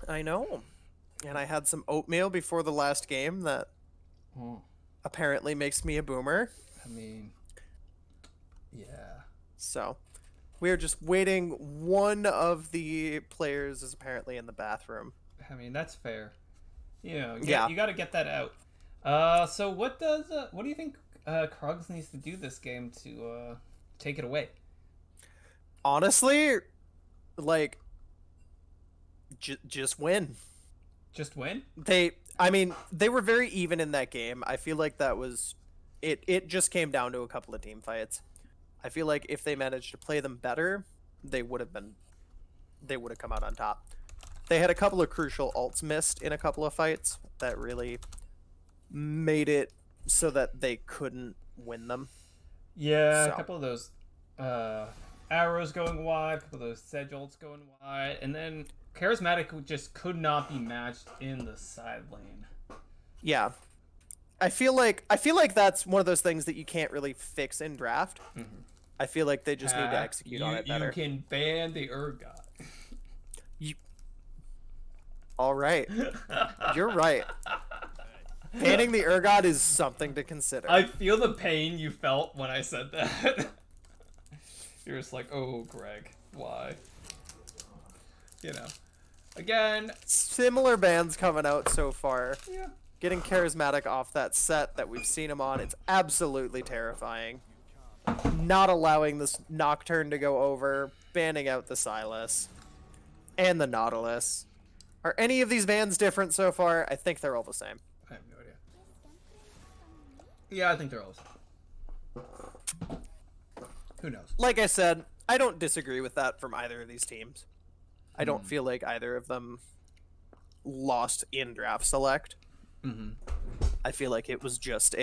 I know. And I had some oatmeal before the last game that apparently makes me a boomer. I mean, yeah. So, we are just waiting. One of the players is apparently in the bathroom. I mean, that's fair. Yeah. You got to get that out. So what do you think Krugs needs to do this game to take it away? Honestly, like, just win. Just win? They were very even in that game. I feel like that was it just came down to a couple of team fights. I feel like if they managed to play them better, they would have come out on top. They had a couple of crucial ults missed in a couple of fights that really made it so that they couldn't win them. Yeah, So. a couple of those arrows going wide, a couple of those sedge ults going wide, and then Charismatic just could not be matched in the side lane. Yeah. I feel like that's one of those things that you can't really fix in draft. Mm-hmm. I feel like they just need to execute on it better. You can ban the Urgot. All right. You're right. Banning the Urgot is something to consider. I feel the pain you felt when I said that. You're just like, oh, Greg, why? Again. Similar bands coming out so far. Yeah. Getting Charismatic off that set that we've seen him on, it's absolutely terrifying. Not allowing this Nocturne to go over, banning out the Silas and the Nautilus. Are any of these bans different so far? I think they're all the same. I have no idea. Yeah, I think they're all the same. Who knows? Like I said, I don't disagree with that from either of these teams. I don't feel like either of them lost in draft select. Mm-hmm. I feel like it was just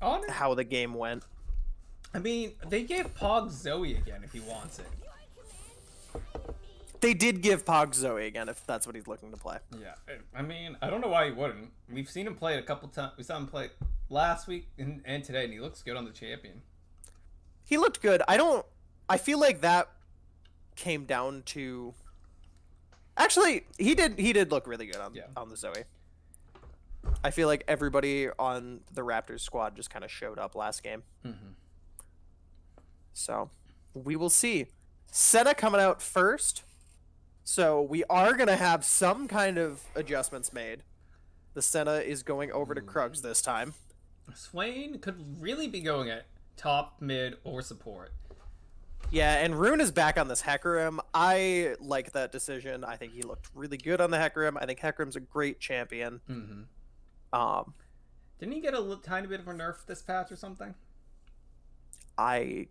Honest? how the game went. I mean, they gave Pog Zoe again if he wants it. They did give Pog Zoe again if that's what he's looking to play. Yeah, I mean, I don't know why he wouldn't. We've seen him play it a couple times. We saw him play last week and today, and he looks good on the champion. He looked good. I feel like that came down to. Actually, he did look really good on the Zoe. I feel like everybody on the Raptors squad just kind of showed up last game. Mm-hmm. So, we will see. Senna coming out first. So, we are going to have some kind of adjustments made. The Senna is going over to Krugs this time. Swain could really be going at top, mid, or support. Yeah, and Rune is back on this Hecarim. I like that decision. I think he looked really good on the Hecarim. I think Hecarim's a great champion. Mm-hmm. Didn't he get a tiny bit of a nerf this patch or something? I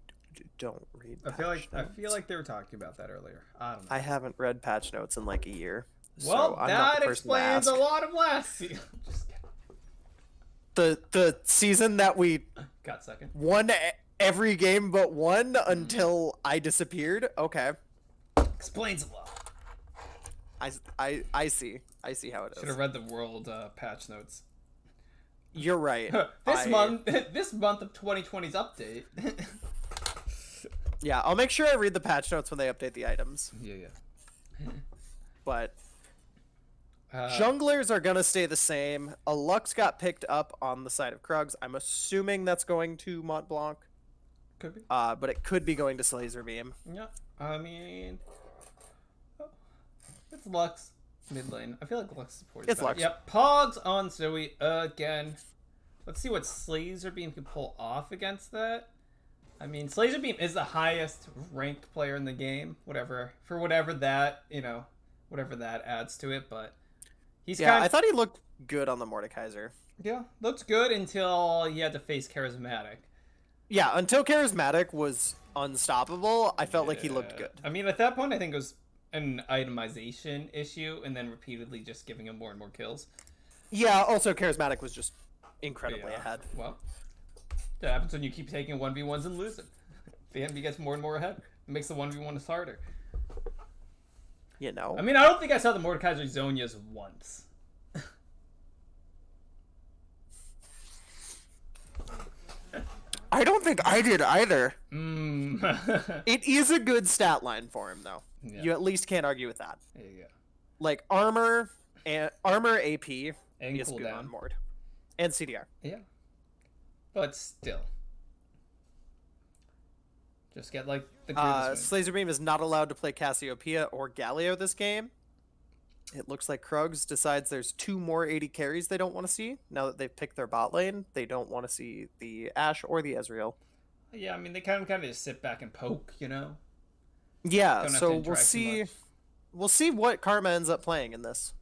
don't read I patch feel like they were talking about that earlier. I don't know. I haven't read patch notes in like a year. Well, so I'm not that the person to explains a ask. lot of last season. Just kidding. The season that we Got second. won every game but one until I disappeared. Okay. Explains a lot. I see how it Should is. have read the world patch notes. You're right. This month of 2020's update. Yeah, I'll make sure I read the patch notes when they update the items. Yeah. But junglers are gonna stay the same. A Lux got picked up on the side of Krugs. I'm assuming that's going to Mont Blanc. Could be. But it could be going to Slazer Beam. Yeah. I mean, it's Lux mid lane. I feel like Lux support is It's better. Lux. Yep. Pogs on Zoe again. Let's see what Slazer Beam can pull off against that. I mean, Slazer Beam is the highest ranked player in the game. Whatever that adds to it, but he's I thought he looked good on the Mordekaiser. Yeah, looks good until he had to face Charismatic. Yeah, until Charismatic was unstoppable, I felt like he looked good. I mean, at that point, I think it was an itemization issue, and then repeatedly just giving him more and more kills. Yeah, also Charismatic was just incredibly ahead. Well, That happens when you keep taking 1v1s and losing. The enemy gets more and more ahead. It makes the 1v1s harder. You know. I mean, I don't think I saw the Mordekaiser Zonias once. I don't think I did either. Mm. It is a good stat line for him, though. Yeah. You at least can't argue with that. There you go. Like armor and armor AP And is good cooldown. on Mord, and CDR. Yeah. But still. Just get like the greatest win. Slazer Beam is not allowed to play Cassiopeia or Galio this game. It looks like Krugs decides there's 2 more 80 carries they don't want to see. Now that they've picked their bot lane, they don't want to see the Ashe or the Ezreal. Yeah, I mean, they kind of just sit back and poke, you know? Yeah, Don't have to so we'll interact too see. much. We'll see what Karma ends up playing in this.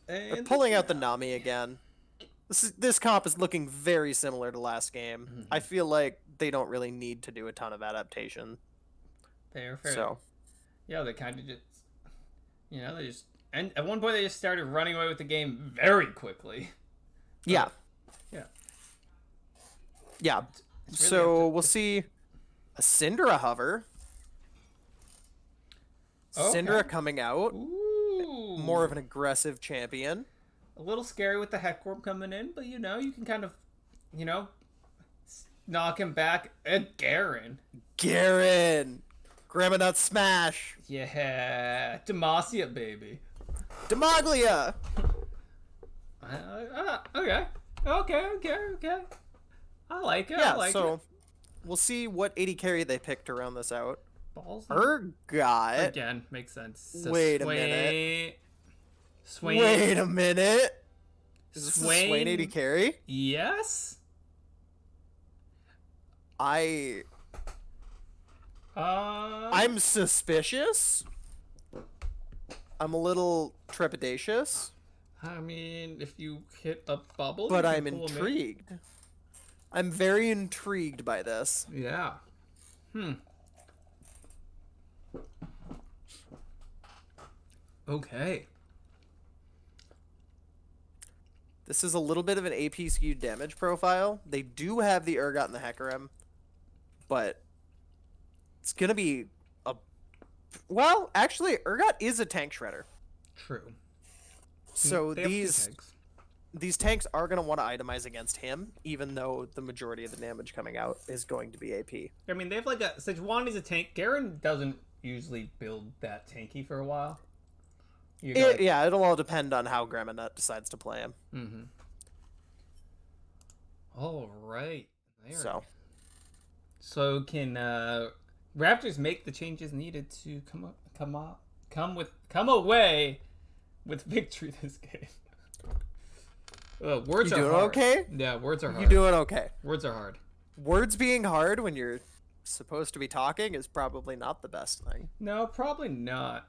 They're And pulling out the Nami again. This comp is looking very similar to last game. Mm-hmm. I feel like they don't really need to do a ton of adaptation. They're fair. So Yeah, they kind of just, you know, they just, and at one point they just started running away with the game very quickly. yeah, Yeah. yeah. It's really So up to- we'll see a Syndra hover. Okay. Syndra coming out, Ooh. more of an aggressive champion. A little scary with the Heckworm coming in, but you know, you can kind of, you know, knock him back. And Garen. Garen, Grandma Nut Smash, Yeah. Demacia, baby. Demaglia. Okay. Okay. I like it. Yeah, I like so it. we'll see what 80 carry they pick to round this out. Balls. Urgot. Again, makes sense. So Wait a minute. Swain. Wait a minute. Is this a Swain? Swain 80 carry? Yes. I'm suspicious. I'm a little trepidatious, I mean, if you hit a bubble, but you I'm can pull 'em in. intrigued. I'm very intrigued by this. Yeah. Okay. This is a little bit of an AP skewed damage profile. They do have the Urgot and the Hecarim, but it's going to be a... Well, actually, Urgot is a tank shredder. True. So They have two these tanks. these tanks are going to want to itemize against him, even though the majority of the damage coming out is going to be AP. I mean, they have like a Sejuani's a tank. Garen doesn't usually build that tanky for a while. You go like, Yeah, it'll all depend on how Grandma Nut decides to play him. All right. There. So, can Raptors make the changes needed to come away with victory this game? Words You are doing hard. okay? Yeah, words are hard. you doing okay. Words are hard. Words being hard when you're supposed to be talking is probably not the best thing. No, probably not.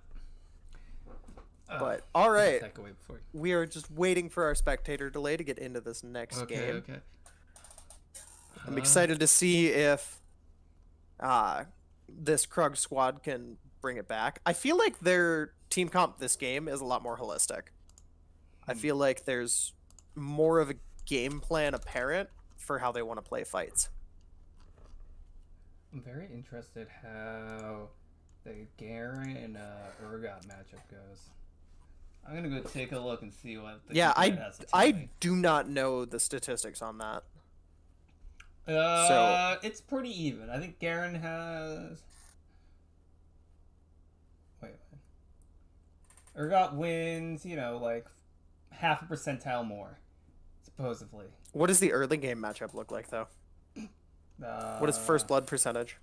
But, all right. Take away before. We are just waiting for our spectator delay to get into this next game. Okay. I'm excited to see if this Krug squad can bring it back. I feel like their team comp this game is a lot more holistic. I feel like there's more of a game plan apparent for how they want to play fights. I'm very interested how the Garen and Urgot matchup goes. I'm gonna go take a look and see what. The internet has to tell I me. do not know the statistics on that. It's pretty even. I think Garen has. Wait. Urgot wins, like half a percentile more, supposedly. What does the early game matchup look like, though? What is first blood percentage?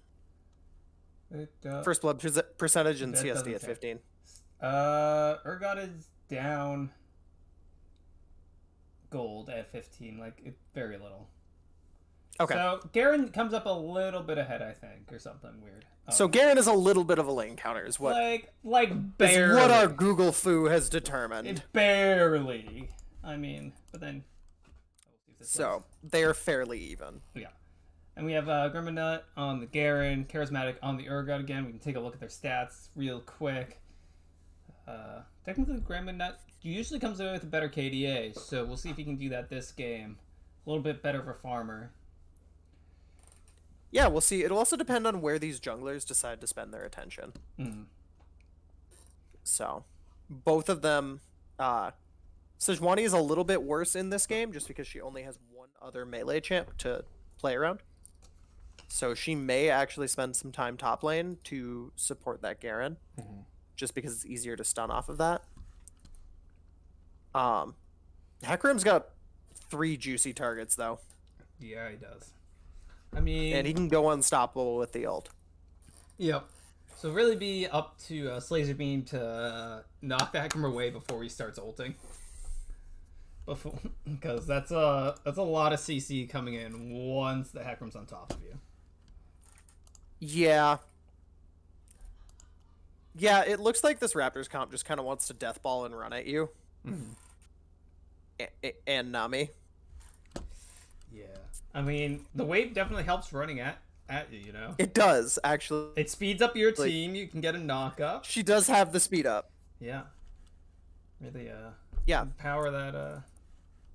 First blood percentage in That CSD doesn't at say. 15. Urgot is down gold at 15, very little. Okay. So Garen comes up a little bit ahead, I think, or something weird. So Garen is a little bit of a lane counter, is what, like is barely. what our Google foo has determined. It barely. I mean, but then. So they are fairly even. Yeah. And we have Grimminut on the Garen, Charismatic on the Urgot again. We can take a look at their stats real quick. Technically, Grimminut usually comes away with a better KDA, so we'll see if he can do that this game. a little bit better of a farmer. Yeah, we'll see. It'll also depend on where these junglers decide to spend their attention. Mm. So, both of them. Sejuani is a little bit worse in this game just because she only has one other melee champ to play around. So she may actually spend some time top lane to support that Garen, just because it's easier to stun off of that. Hecarim's got 3 juicy targets though. Yeah, he does. I mean, And he can go unstoppable with the ult. Yep. So really be up to Slazer Beam to knock the Hecarim away before he starts ulting. Because that's a lot of CC coming in once the Hecarim's on top of you. Yeah. Yeah, it looks like this Raptors comp just kind of wants to death ball and run at you. And Nami. Yeah. I mean, the wave definitely helps running at you, you know? It does, actually. It speeds up your team. You can get a knock up. She does have the speed up. Yeah. Really, Yeah. power that,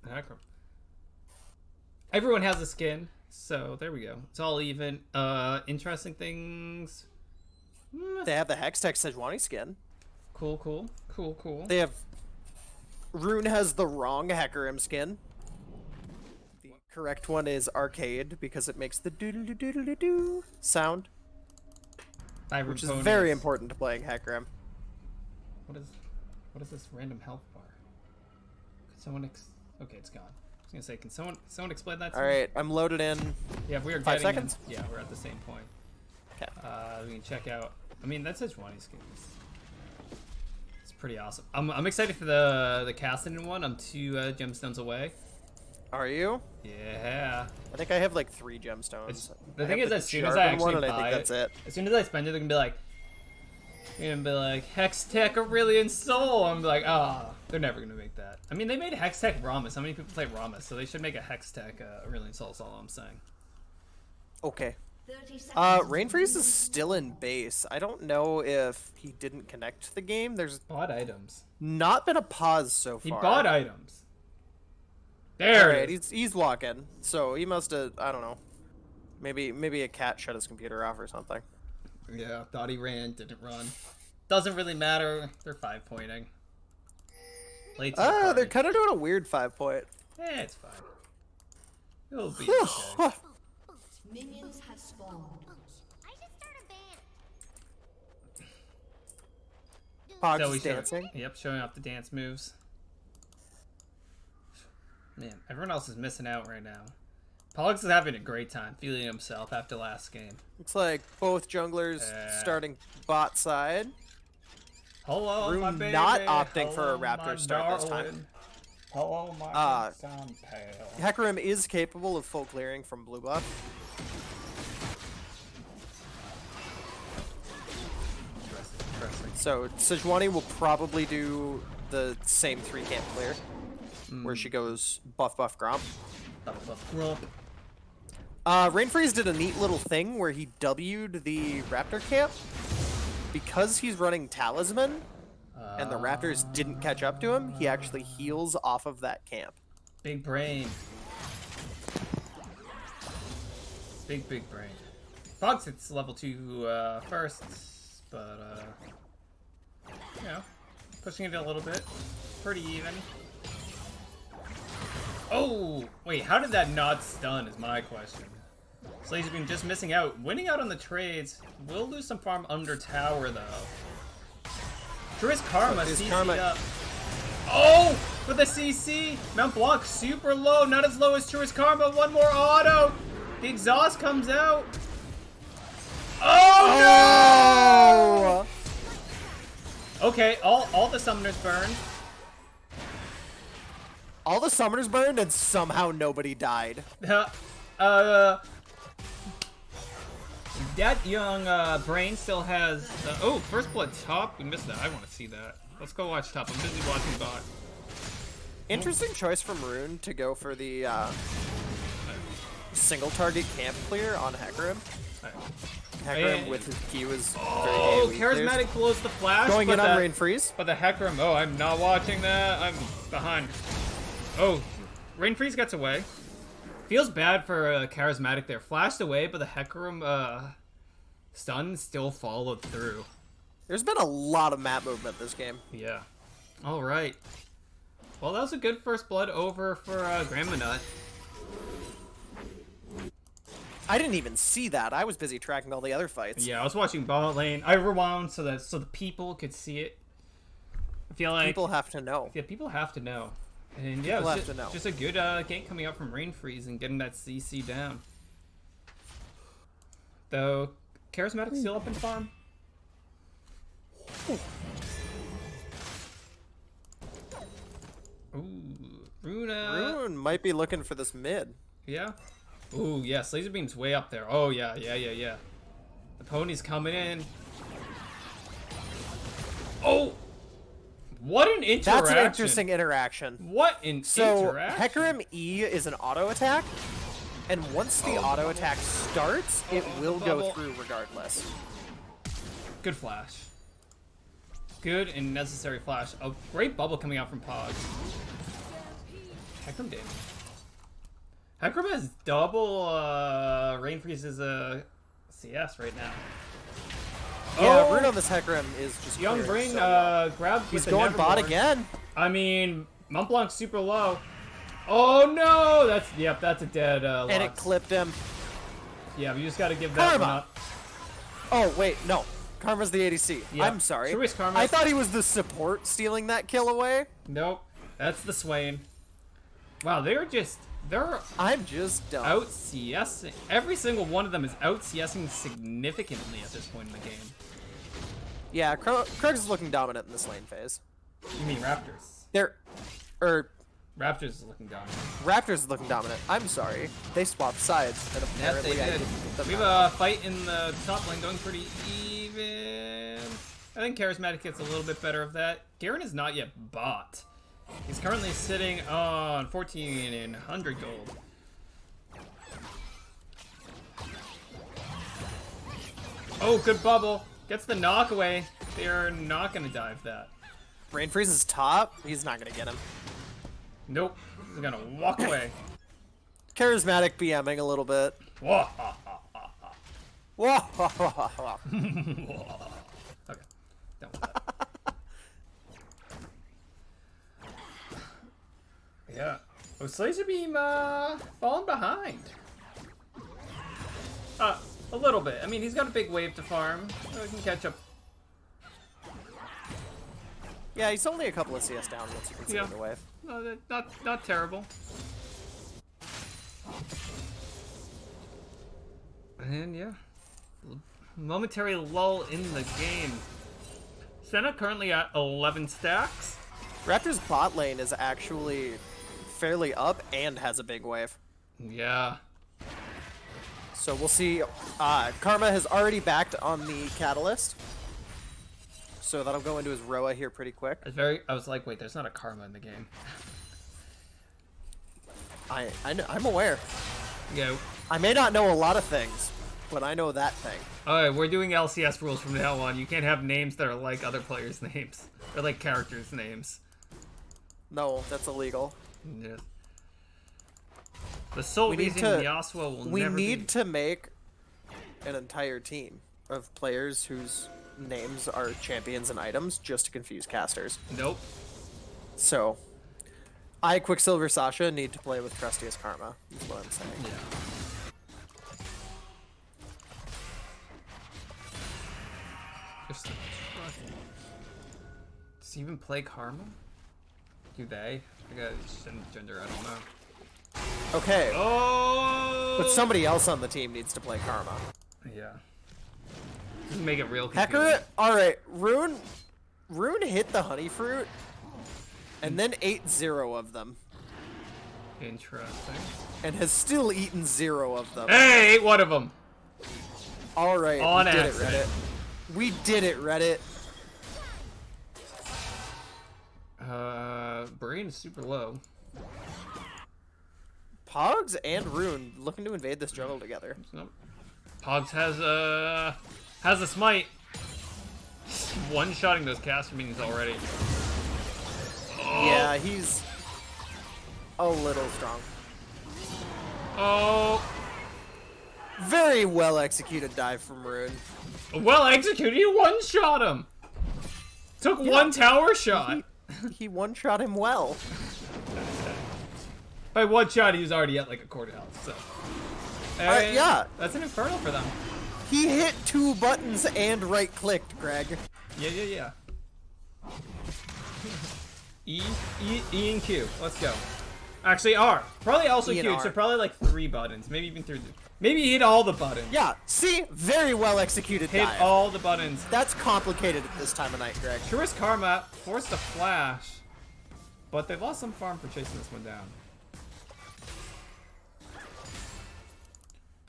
Hecarim. Everyone has a skin, so there we go. It's all even. Interesting things. They have the Hextech Sejuani skin. Cool. They have... Rune has the wrong Hecarim skin. The correct one is Arcade because it makes the doo-doo-doo-doo-doo sound, which is very important to playing Hecarim. What is this random health bar? Could someone okay, it's gone. I was gonna say, can someone explain that to me? Alright, I'm loaded in. Yeah, we are 5 getting seconds? Yeah, we're at the same point. Okay. We can check out. I mean, that's Sejuani skins. It's pretty awesome. I'm excited for the Cassidy one. I'm 2 gemstones away. Are you? Yeah. I think I have like 3 gemstones. The I thing have is, the as soon as I Jarvan one, actually and I buy think that's it. as soon as I spend it, they're gonna be like, Hextech Aurelion Soul. I'm like, they're never gonna make that. I mean, they made Hextech Ramus. How many people play Ramus? So they should make a Hextech Aurelion Soul. That's all I'm saying. Okay. 30 seconds. Rainfreeze is still in base. I don't know if he didn't connect the game. There's Bought items. not been a pause so He far. bought items. There Alright, it is. he's walking. So he must have, I don't know. Maybe a cat shut his computer off or something. Yeah, thought he ran, didn't run. Doesn't really matter. They're 5-pointing. Late to the They're party. kind of doing a weird 5-point. It's fine. It'll be okay. Minions have spawned. I should start a band. Pog's Zoe dancing. Yep, showing off the dance moves. Man, everyone else is missing out right now. Pollux is having a great time, feeling himself after last game. Looks like both junglers starting bot side. Hello, Rune my baby. not opting for a Hello, Raptor my start this time. darling. Hello, my handsome pale. Hecarim is capable of full clearing from blue buff. Interesting. So Sejuani will probably do the same 3 camp clear, where she goes buff gromp. Grump. Rainfreeze did a neat little thing where he W'd the Raptor camp. Because he's running Talisman, and the Raptors didn't catch up to him, he actually heals off of that camp. Big brain. Big brain. Fox hits level 2 first, but you know, pushing it a little bit. Pretty even. Oh, wait, how did that not stun is my question. Slays have been just missing out. Winning out on the trades. Will lose some farm under tower, though. Druid's Karma, His CC Karma- up. Oh, with the CC. Mount Blanc super low, not as low as Druid's Karma. One more auto. The exhaust comes out. Oh, no! Okay, all the summoners burned. All the summoners burned, and somehow nobody died. That young brain still has. Oh, first blood top. We missed that. I want to see that. Let's go watch top. I'm busy watching bot. Interesting choice from Rune to go for the single target camp clear on Hecarim. Hecarim with his Q was Oh, very charismatic blows the flash. Going but in on the- Rain Freeze. But the Hecarim. Oh, I'm not watching that. I'm behind. Oh, Rain Freeze gets away. Feels bad for Charismatic there. Flashed away, but the Hecarim stun still followed through. There's been a lot of map movement this game. Yeah. All right. Well, that was a good first blood over for Grandma Nut. I didn't even see that. I was busy tracking all the other fights. Yeah, I was watching bot lane. I rewound so the people could see it. I feel like People have to know. yeah, people have to know. And yeah, it People was have to know. just a good gank coming out from Rain Freeze and getting that CC down. Though Charismatic still up in farm. Ooh, Runa. Rune might be looking for this mid. Yeah. Ooh, yes, laser beam's way up there. Oh yeah. The pony's coming in. Oh, what an interaction! That's an interesting interaction. What an So, interaction! Hecarim E is an auto attack, and once the auto attack starts, it will go bubble. through regardless. Good flash. Good and necessary flash. A great bubble coming out from Pogs. Hecarim damage. Hecarim has double Rain Freeze's CS right now. Yeah, Rune on this Hecarim is just Young clearing Brain so well. grabbed He's with the going bot Nevermore. again. I mean, Montblanc's super low. Oh no! That's a dead And it Lux. clipped him. Yeah, we just gotta give that one Karma. up. Oh, wait, no. Karma's the ADC. Yeah. I'm sorry. True is Karma. I thought he was the support stealing that kill away. Nope, that's the Swain. Wow, they're I'm just dumb. out CSing. Every single one of them is out CSing significantly at this point in the game. Yeah, Krugs is looking dominant in this lane phase. You mean Raptors? Raptors is looking down. Raptors is looking dominant. I'm sorry. They swapped sides, and Yep, apparently they I did. didn't get them We have out. a fight in the top lane going pretty even. I think Charismatic gets a little bit better of that. Garen is not yet bought. He's currently sitting on 1,400 gold. Oh, good bubble. Gets the knock away. They're not going to dive that. Rain Freeze is top. He's not going to get him. Nope. He's going to walk away. Charismatic BMing a little bit. Whoa. Whoa. Okay. Done with that. Yeah. Oh, Laser Beam falling behind. A little bit. I mean, he's got a big wave to farm. So he can catch up. Yeah, he's only a couple of CS down once you consider Yeah. the wave. No, not terrible. And yeah. Momentary lull in the game. Senna currently at 11 stacks. Raptors bot lane is actually fairly up and has a big wave. Yeah. So we'll see. Karma has already backed on the Catalyst. So that'll go into his Roa here pretty quick. I was like, wait, there's not a Karma in the game. I know, I'm aware. Go. I may not know a lot of things, but I know that thing. Alright, we're doing LCS rules from now on. You can't have names that are like other players' names. Or like characters' names. No, that's illegal. Yeah. The Soul We need Raising to- Yasuo will We never need be... to make an entire team of players whose names are champions and items just to confuse casters. Nope. So, I, Quicksilver Sasha, need to play with Trustiest Karma, is what I'm saying. Yeah. Just trust. Does he even play Karma? Do they? I got gender, I don't know. Okay, Oh! but somebody else on the team needs to play Karma. Yeah. Just make it real confusing. Hecker, alright, Rune hit the honey fruit, and then ate 0 of them, Interesting. and has still eaten 0 of them. Hey, ate one of them! Alright, On we did accident. it, Reddit. We did it, Reddit. Brain is super low. Pogs and Rune looking to invade this jungle together. Nope. Pogs has a smite. One-shotting those caster minions already. Yeah, he's a little strong. Oh, Very well executed dive from Rune. well executed. You one-shot him. Took one tower shot. He one-shot him well. By one shot, he was already at like a quarter health. So, and yeah. that's an infernal for them. He hit 2 buttons and right-clicked, Greg. Yeah. E and Q. Let's go. Actually, R. Probably also E and Q. R. So probably like 3 buttons. Maybe even 3. Maybe he hit all the buttons. Yeah, see? Very well executed Hit dive. all the buttons. That's complicated at this time of night, Greg. Truest Karma forced a flash, but they've lost some farm for chasing this one down.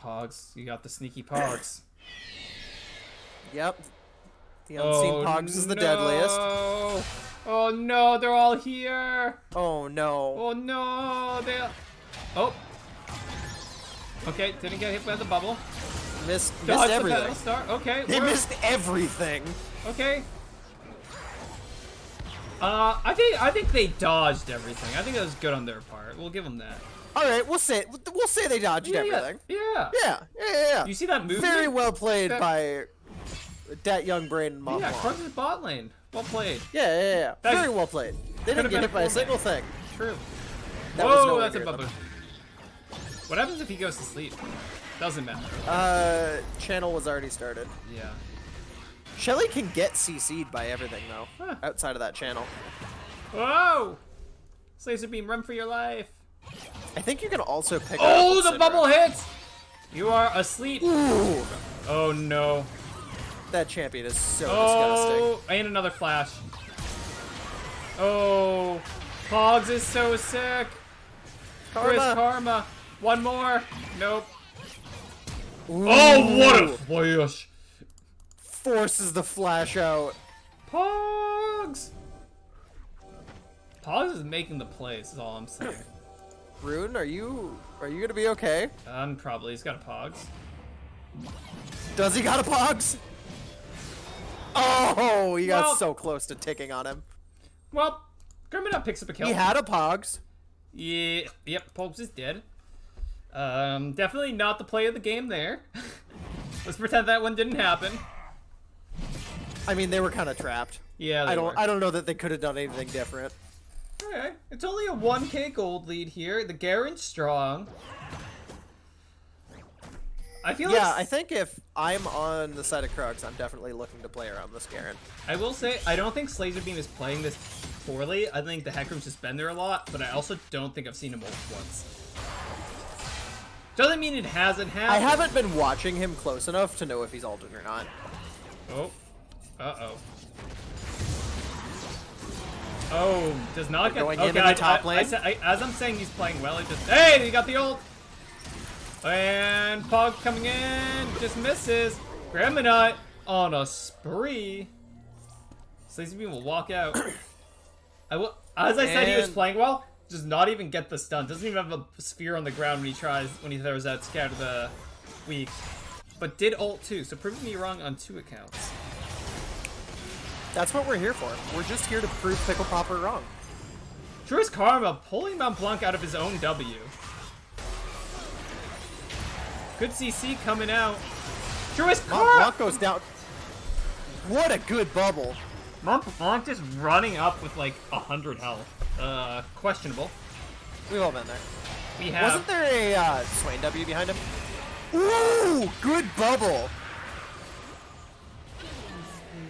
Pogs, you got the sneaky Pogs. Yep. The unseen Pogs is the deadliest. Oh no, they're all here. Oh no. Oh no, they. Oh. Okay, didn't get hit by the bubble. Missed Dodged the everything. battle star. Okay, They we're- missed everything. Okay. I think they dodged everything. I think that was good on their part. We'll give them that. All right, we'll say they dodged everything. Yeah. Yeah. You see that movement? Very well played That- by that young brain and Mom. Yeah, Krugs is bot lane. Well played. Yeah. That- Very well played. They didn't Could've get been hit by a 4-man. single thing. True. That was Whoa, nowhere that's a near them. bubble. What happens if he goes to sleep? Doesn't matter. Channel was already started. Yeah. Shelly can get CC'd by everything though, Huh. outside of that channel. Whoa! Laser beam, run for your life. I think you can also pick. Oh, up the Syndra. bubble hits! You are asleep. Ooh, Oh no. that champion is so Oh, and another flash. Oh, Pogs is so sick. disgusting. Where's Karma? One more. Nope. Ooh. Oh, what a flash. Forces the flash out. Pogs. Pogs is making the plays, is all I'm saying. Rune, are you gonna be okay? Probably. He's got a Pogs. Does he got a Pogs? Oh, he got Well- so close to ticking on him. Well, Griminout picks up a kill. He had a Pogs. Yeah, yep, Pogs is dead. Definitely not the play of the game there. Let's pretend that one didn't happen. I mean, they were kind of trapped. Yeah, they were. I don't know that they could have done anything different. Okay, it's only a 1k gold lead here. The Garen's strong. I feel Yeah, like I think if I'm on the side of Krugs, I'm definitely looking to play around this Garen. I will say I don't think Slazer Beam is playing this poorly. I think the Heckroom's just been there a lot, but I also don't think I've seen him ult once. Doesn't mean it hasn't happened. I haven't been watching him close enough to know if he's ulting or not. Oh. Uh-oh. Oh, does not get... going Okay, into the top lane. as I'm saying he's playing well, it just... Hey, he got the ult! And Pog coming in, just misses. Gramminite on a spree. Slazy Beam will walk out. As I said, he was And- playing well. Does not even get the stun. Doesn't even have a sphere on the ground when he throws out Scatter the Weak. But did ult too, so proving me wrong on 2 accounts. That's what we're here for. We're just here to prove Pickle Popper wrong. Truest Karma pulling Mount Blanc out of his own W. Good CC coming out. Truest Mont Karma! Blanc goes down. What a good bubble. Mount Blanc just running up with like 100 health. Questionable. We've all been there. We have... Wasn't there a Swain W behind him? Ooh, good bubble.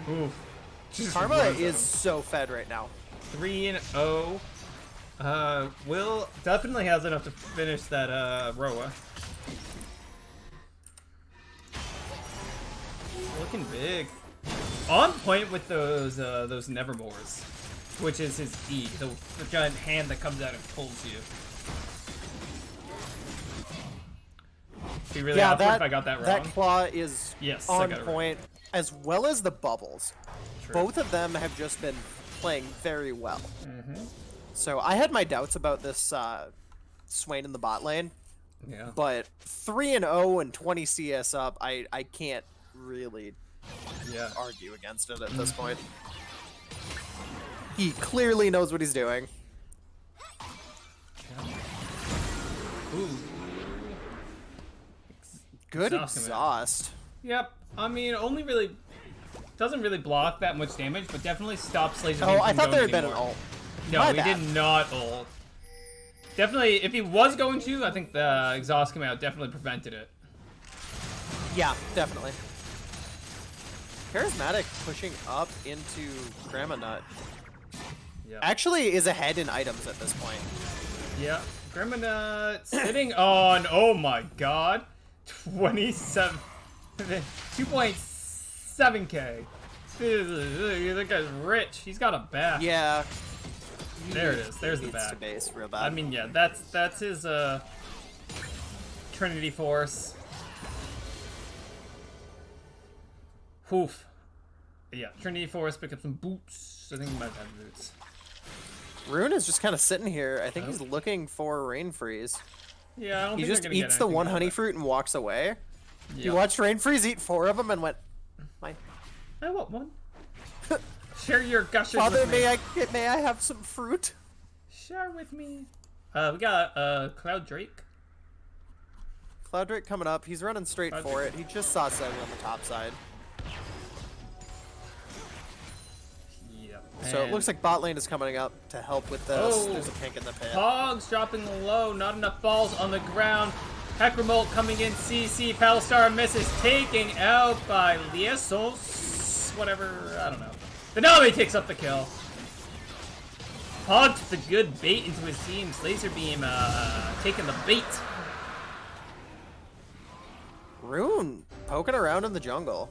Oof. Just Karma runs at is him. so fed right now. 3-0. Will definitely has enough to finish that Roa. Looking big. On point with those Nevermores, which is his E, the giant hand that comes out and pulls you. Be really Yeah, awkward if I got that wrong. that claw is Yes, I on got it right. point, as well as the bubbles. True. Both of them have just been playing very well. Mm-hmm. So I had my doubts about this Swain in the bot lane, Yeah. but 3-0 and 20 CS up, I can't really Yeah. argue against it at this point. He clearly knows what he's doing. Ooh. Good Exhaust him. exhaust. Yep. I mean, only really doesn't really block that much damage, but definitely stops Laser Oh, Beam I from thought going there had been an anymore. ult. No, My he bad. did not ult. Definitely, if he was going to, I think the exhaust coming out definitely prevented it. Yeah, definitely. Charismatic pushing up into Grandma Nut. Yeah. Actually is ahead in items at this point. Yeah. Grimina sitting on, oh my god, 27, 2.7k. That guy's rich. He's got a back. Yeah. There it is. There's the Needs to back. base real bad. I mean, yeah, that's his Trinity Force. Oof. Yeah, Trinity Force, pick up some boots. I think he might have boots. Rune is just kind of sitting here. I think Oh. he's looking for Rain Freeze. Yeah, I don't He think just they're gonna eats get the anything one out of honey it. fruit and walks away. Yeah. He watched Rain Freeze eat 4 of them and went, "Mine. I want one. Share your gushers Father, with me. may I have some fruit?" Share with me. We got Cloud Drake. Cloud Drake coming up. He's running straight Cloud for Drake. it. He just saw Seven on the top side. Yep. So it looks like bot lane is coming up to help with this. Oh. There's a pink in the pit. Pogs dropping low, not enough balls on the ground. Heckremolt coming in, CC, Palstar misses, taking out by Liesos, whatever, I don't know. But now he takes up the kill. Pogs the good bait into his team's laser beam, taking the bait. Rune poking around in the jungle.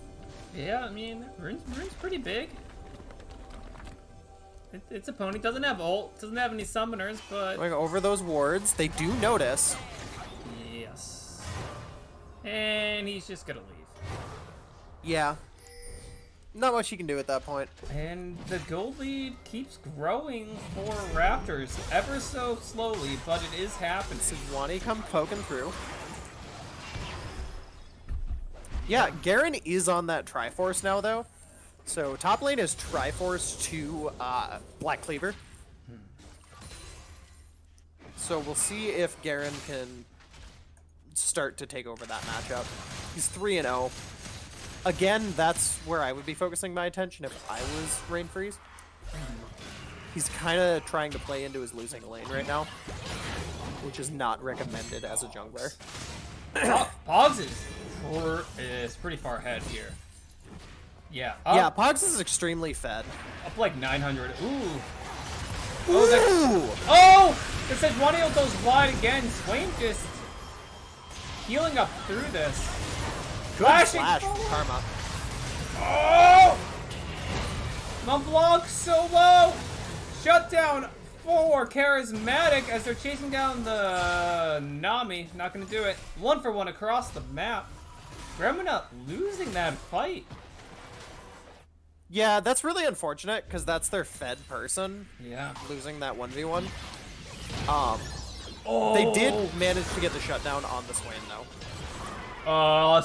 Yeah, I mean, Rune's pretty big. It's a pony, doesn't have ult, doesn't have any summoners, but... Going over those wards. They do notice. Yes. And he's just gonna leave. Yeah. Not much he can do at that point. And the gold lead keeps growing for Raptors, ever so slowly, but it is happening. Wani come poking through. Yeah, Garen is on that Triforce now, though. So top lane is Triforce to Black Cleaver. So we'll see if Garen can start to take over that matchup. He's 3-0. Again, that's where I would be focusing my attention if I was Rain Freeze. He's kind of trying to play into his losing lane right now, which is not recommended as a jungler. Pogs is pretty far ahead here. Yeah. Up, Yeah, Pogs is extremely fed. Up like 900. Ooh. Ooh! Oh! It says Waniel goes wide again. Swain just healing up through this. Flashing Flash forward. Karma. Oh! Montblanc so low. Shutdown for Charismatic as they're chasing down the Nami. Not gonna do it. 1-for-1 across the map. Gremlin losing that fight. Yeah, that's really unfortunate because that's their fed person Yeah. losing that 1v1. Oh. They did manage to get the shutdown on the Swain though.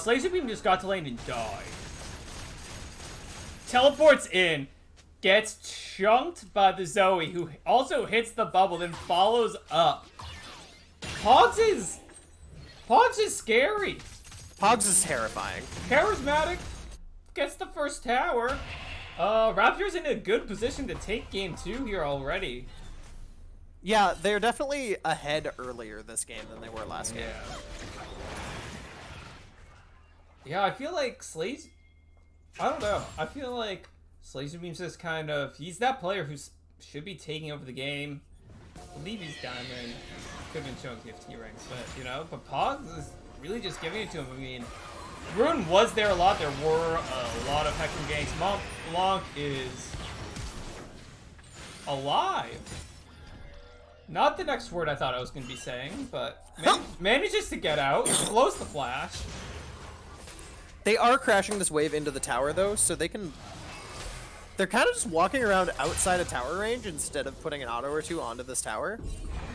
Laser Beam just got to lane and died. Teleports in, gets chunked by the Zoe, who also hits the bubble, then follows up. Pogs is scary. Pogs is terrifying. Charismatic gets the first tower. Raptors in a good position to take game 2 here already. Yeah, they're definitely ahead earlier this game than they were last game. Yeah. Yeah, I feel like Slaze... I don't know. I feel like Slazer Beam's just kind of... He's that player who should be taking over the game. I believe he's Diamond. Could have been showing TFT ranks, but, you know. But Pogs is really just giving it to him. I mean, Rune was there a lot. There were a lot of Heckman ganks. Mont Blanc is... alive. Not the next word I thought I was going to be saying, but manages to get out, blows the flash. They are crashing this wave into the tower though, so they can... They're kind of just walking around outside of tower range instead of putting an auto or two onto this tower.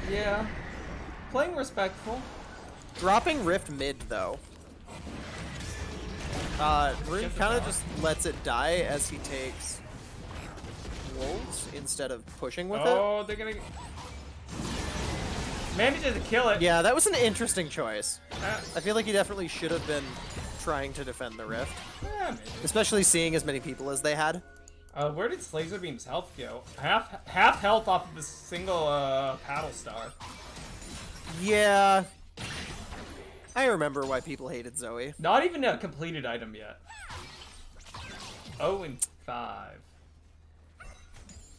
Yeah. Playing respectful. Dropping Rift mid though. Rune kind of just lets it die as he takes Wolves instead of pushing with it. Oh, they're gonna... Manages to kill it. Yeah, that was an interesting choice. Uh, I feel like he definitely should have been trying to defend the rift, maybe. especially seeing as many people as they had. Where did Laserbeam's health go? Half health off of a single paddle star. Yeah, I remember why people hated Zoe. Not even a completed item yet. 0 and 5.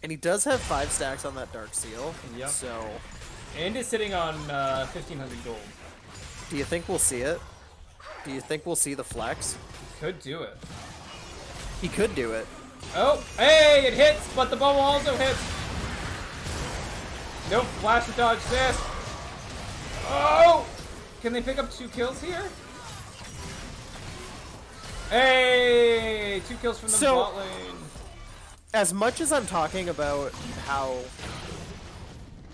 And he does have 5 stacks on that Dark Seal. Yep. So, And is sitting on 1,500 gold. do you think we'll see it? Do you think we'll see the flex? Could do it. He could do it. Oh, hey, it hits, but the bubble also hits. Nope, flash to dodge this. Oh! Can they pick up 2 kills here? Hey! 2 kills from the So- bot lane. As much as I'm talking about how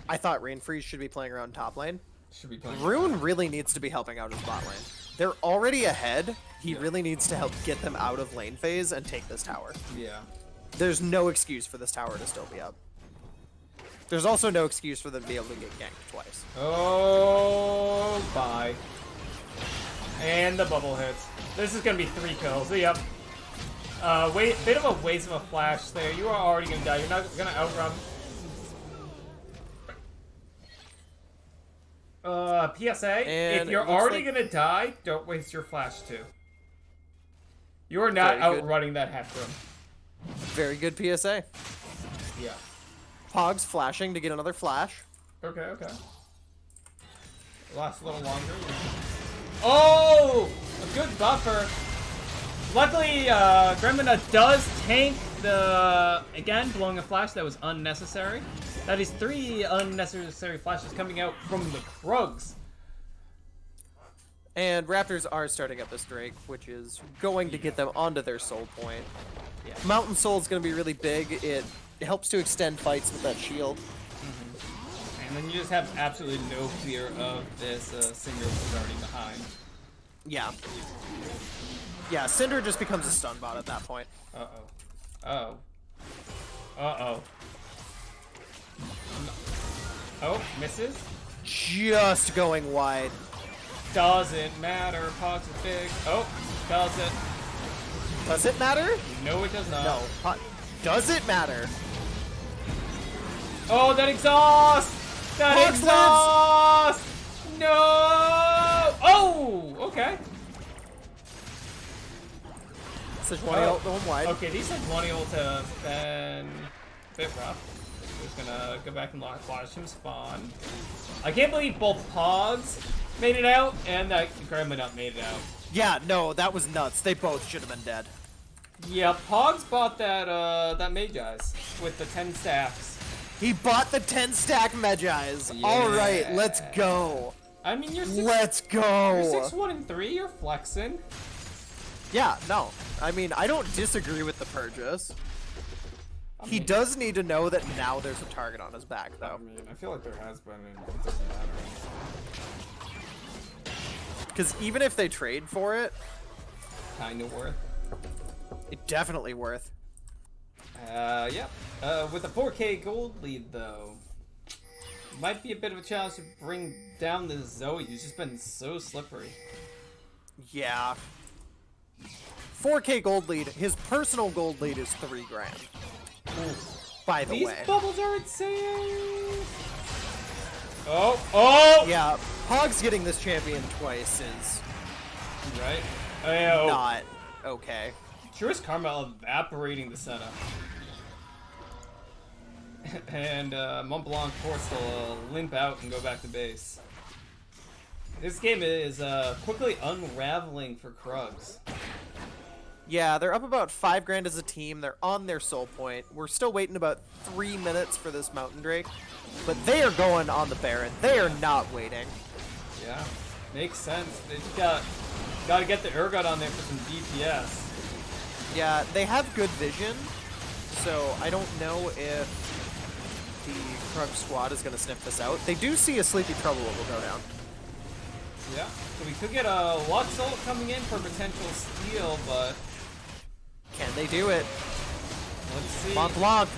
I thought Rainfreeze should be playing around top lane, Should be playing. Rune really needs to be helping out his bot lane. They're already ahead. He Yeah. really needs to help get them out of lane phase and take this tower. Yeah. There's no excuse for this tower to still be up. There's also no excuse for them to be able to get ganked twice. Oh, bye. And the bubble hits. This is gonna be 3 kills. Yep. Bit of a waste of a flash there. You are already gonna die. You're not gonna outrun. PSA, And if you're it looks already like- gonna die, don't waste your flash too. You are not Very good. outrunning that Hecarim. Very good PSA. Yeah. Pogs flashing to get another flash. Okay, okay. Lasts a little longer. Oh! A good buffer. Luckily, Gremlina does tank the... Again, blowing a flash that was unnecessary. That is 3 unnecessary flashes coming out from the Krugs. And Raptors are starting up this Drake, which is going to get them onto their soul point. Yeah. Mountain Soul is going to be really big. It helps to extend fights with that shield. And then you just have absolutely no fear of this Cinder starting behind. Yeah. Yeah, Cinder just becomes a stun bot at that point. Uh-oh. Uh-oh. Uh-oh. Oh, misses? Just going wide. Doesn't matter. Pogs is big. Oh, does it? Does it matter? No, it does not. No. Does it matter? Oh, that exhaust! That Pogs exhaust! No! Oh! Okay. Sejuani ult going wide. Okay, these Sejuani ult have been a bit rough. Just gonna go back and watch him spawn. I can't believe both Pogs made it out and that Gremlin made it out. Yeah, no, that was nuts. They both should have been dead. Yeah, Pogs bought that that Magi's with the 10 stacks. He bought the 10 stack Magi's. Yeah. All right, let's go. I mean, you're 6, Let's you're go. 6-1 and 3. You're flexing. Yeah, no. I mean, I don't disagree with the purchase. He mean- does need to know that now there's a target on his back, I though. mean, I feel like there has been, and it doesn't matter. Because even if they trade for it, Kind of worth. it's definitely worth. Yep. With a 4K gold lead, though, might be a bit of a challenge to bring down this Zoe, who's just been so slippery. Yeah. 4K gold lead. His personal gold lead is $3 grand. By the These way. bubbles are insane! Oh! Oh! Yeah, Pogs getting this champion twice is Right? Oh. not okay. Truest Karma evaporating the setup. And Mont Blanc forced to limp out and go back to base. This game is quickly unraveling for Krugs. Yeah, they're up about $5 grand as a team. They're on their soul point. We're still waiting about 3 minutes for this Mountain Drake, but they are going on the Baron. They are not waiting. Yeah, makes sense. They just got to get the Urgot on there for some DPS. Yeah, they have good vision, so I don't know if the Krug squad is going to sniff this out. They do see a Sleepy Trouble that will go down. Yeah, so we could get a Lux ult coming in for potential steal, but Can they do it? let's see. Mont Blanc.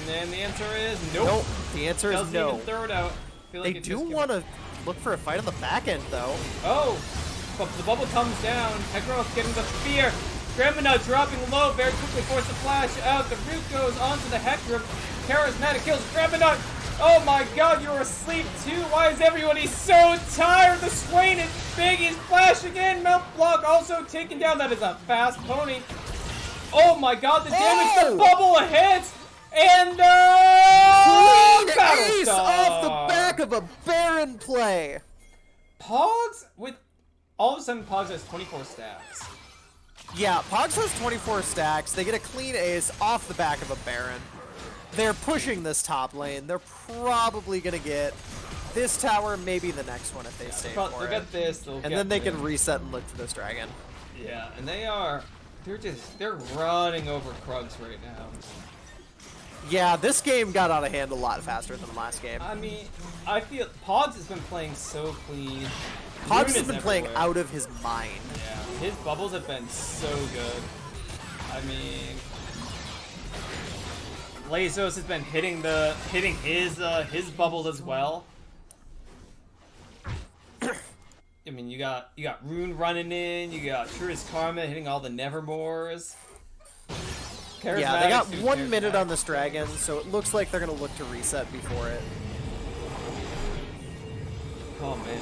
And the answer is nope. Nope. The answer is Doesn't no. even throw it out. feel They like it do just came- want to look for a fight on the back end, though. Oh, but the bubble comes down. Hekaros getting the spear. Grandma dropping low, very quickly forced to flash out. The root goes onto the Hecarim. Charismatic kills Grandma. Oh my god, you're asleep too. Why is everybody so tired? The Swain is big. He's flashing in. Melt block also taken down. That is a fast pony. Oh my god, the damage the bubble hits. And Clean battle ace stop. off the back of a Baron play. Pogs with all of a sudden Pogs has 24 stacks. Yeah, Pogs has 24 stacks. They get a clean ace off the back of a Baron. They're pushing this top lane. They're probably going to get this tower, maybe the next one if they stay for Look it. at this. And then they can reset and look for this dragon. Yeah, and they're running over Krugs right now. Yeah, this game got out of hand a lot faster than the last game. I mean, I feel Pogs has been playing so clean. Pogs Rune has is been playing everywhere. out of his mind. Yeah, his bubbles have been so good. I mean, Lazos has been hitting his bubbles as well. I mean, you got Rune running in, you got Truist Karma hitting all the Nevermores. Yeah, they got Charismatic's 1 minute charismatic. on this dragon, so it looks like they're going to look to reset before it. Oh man.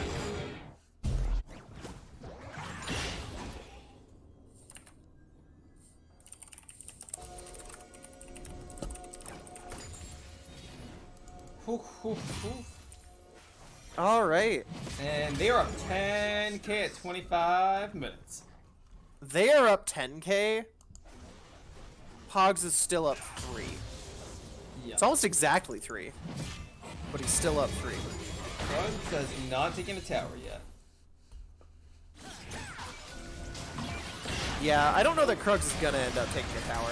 Whew, whew, whew. All right. And they are up 10k at 25 minutes. They are up 10k. Pogs is still up 3. Yeah. It's almost exactly 3. But he's still up 3. Krugs has not taken a tower yet. Yeah, I don't know that Krugs is going to end up taking a tower.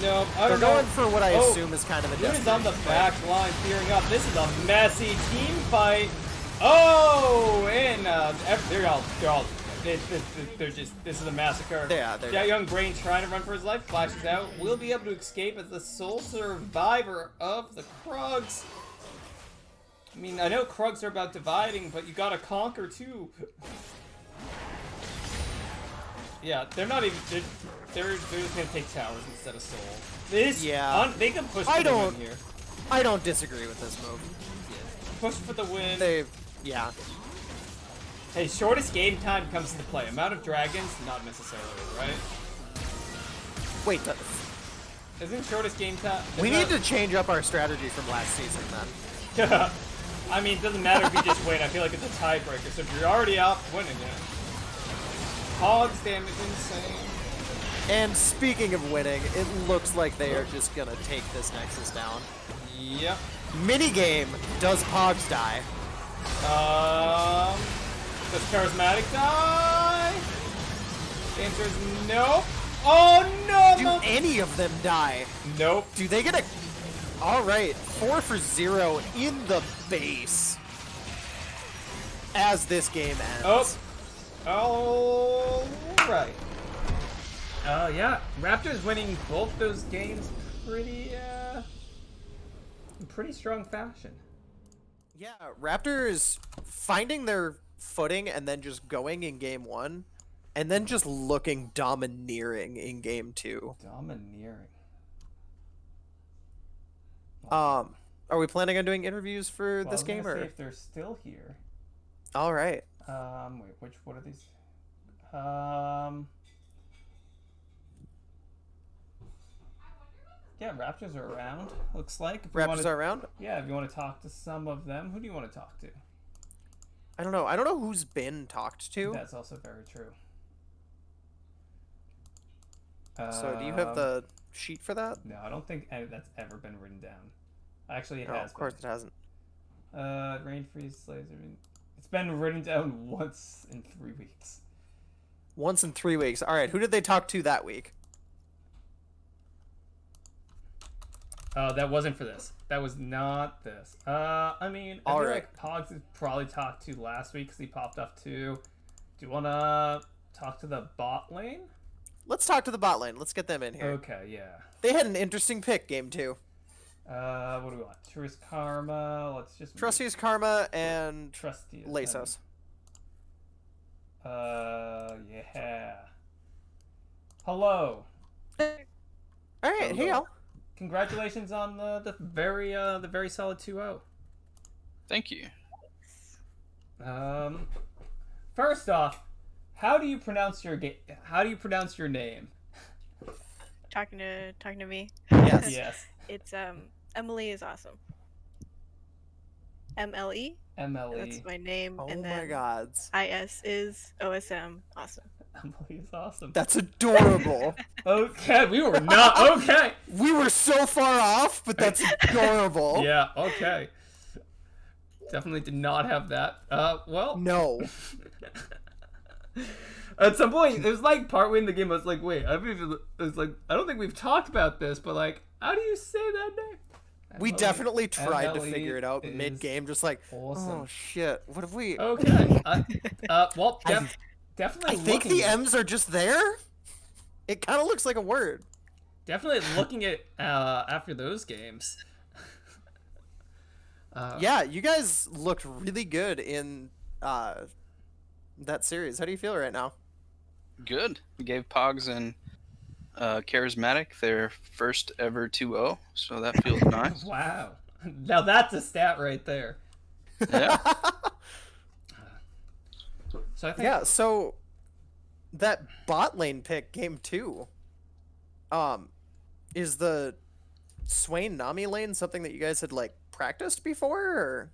No, I They're don't know. going for what I Oh, assume is kind of a Rune is on the desperate back line, clearing up. This is a messy team fight. Oh, and they're all. This is a massacre. Yeah, That young brain trying to run for his life flashes out. Will be able to escape as the sole survivor of the Krugs. I mean, I know Krugs are about dividing, but you gotta conquer too. Yeah, they're not even. They're just gonna take towers instead of soul. This, Yeah. they can push I for the don't- win here. I don't disagree with this move. Push for the win. Yeah. Hey, shortest game time comes into play. Amount of dragons, not necessarily, right? Wait, Isn't shortest game time? we need to change up our strategy from last season then. I mean, it doesn't matter if you just win. I feel like it's a tiebreaker. So if you're already up, winning it. Hogs damage insane. And speaking of winning, it looks like they are just gonna take this Nexus down. Yep. Minigame, does Pogs die? Does Charismatic die? The answer is nope. Oh no! Do any of them die? Nope. Do they get a... Alright, 4 for 0 in the base. As this game ends. Oh. Alright. Yeah. Raptors winning both those games in pretty strong fashion. Yeah, Raptors finding their footing and then just going in game 1. And then just looking domineering in game 2. Domineering. Are we planning on doing interviews for Well, this I was game gonna or? see if they're still here. All right. Wait, what are these? Yeah, Raptors are around. Looks like. If you Raptors are around? Yeah, if you want to talk to some of them, who do you want to talk to? I don't know. I don't know who's been talked to. That's also very true. So do you have the sheet for that? No, I don't think that's ever been written down. Actually, it No, has. of course it hasn't. Rain freeze laser. It's been written down once in 3 weeks. Once in 3 weeks. All right. Who did they talk to that week? That wasn't for this. That was not this. I mean, I All feel right. like Pogs has probably talked to last week because he popped off too. Do you want to talk to the bot lane? Let's talk to the bot lane. Let's get them in here. Okay, yeah. They had an interesting pick game 2. What do we want? Truest Karma. Let's just Trusty's Karma and Trusty. Lasos. Yeah. Hello. All right, hey y'all. Congratulations on the very solid 2-0. Thank you. First off, how do you pronounce your name? Talking to me. Yes. Yes. It's Emily is awesome. MLE. MLE. That's my name. Oh and my then gods. IS is OSM. Awesome. Emily is awesome. That's adorable. Okay, we were not okay. We were so far off, but that's adorable. Yeah. Okay. Definitely did not have that. Well. No. At some point, it was like partway in the game. I was like, "Wait, I don't think we've talked about this, but like, how do you say that name?" We Emily- definitely tried to Emily figure it out is mid-game, just like, awesome. oh shit, what have we... Okay. Well, definitely. I think the M's are just there? It kind of looks like a word. Definitely looking at after those games. Yeah, you guys looked really good in that series. How do you feel right now? Good. We gave Pogs and Charismatic their first ever 2-0, so that feels nice. Wow. Now that's a stat right there. Yeah. So I think Yeah, so that bot lane pick game 2, is the Swain Nami lane something that you guys had like practiced before, or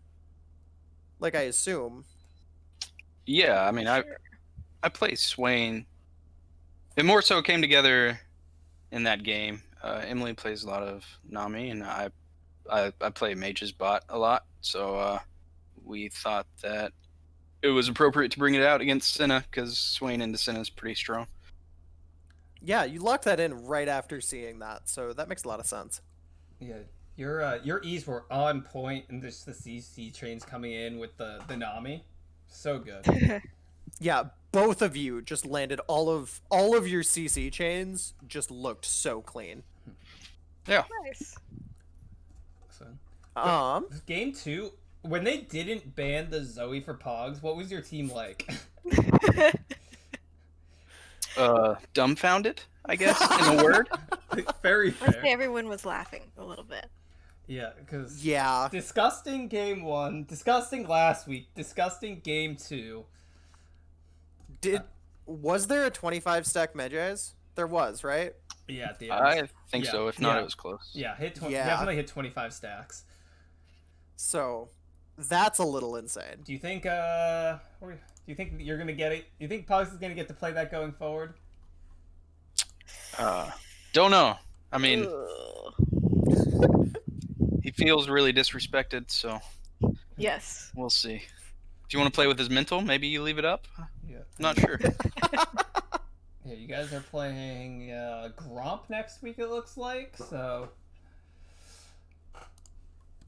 like I assume? Yeah, I mean, I play Swain. It more so came together in that game. Emily plays a lot of Nami, and I play Mage's bot a lot, so we thought that it was appropriate to bring it out against Senna, because Swain into Senna is pretty strong. Yeah, you locked that in right after seeing that, so that makes a lot of sense. yeah, your E's were on point, and just the CC trains coming in with the Nami, so good. Yeah, both of you just landed all of your CC chains just looked so clean. Yeah. Nice. So, game 2, when they didn't ban the Zoe for Pogs, what was your team like? Dumbfounded, I guess, in a word. Very I'd say fair. everyone was laughing a little bit. Yeah, because Yeah. disgusting game 1, disgusting last week, disgusting game 2. Was there a 25 stack Medjay's? There was, right? Yeah, at the end. I think Yeah, so. If not, yeah. it was close. Yeah, Yeah. definitely hit 25 stacks. So that's a little insane. Do you think you're gonna get it? Do you think Pogs is gonna get to play that going forward? Don't know. I mean, Ugh. he feels really disrespected, so Yes. we'll see. If you want to play with his mental, maybe you leave it up. Yeah. Not sure. Yeah, you guys are playing Gromp next week. It looks like so.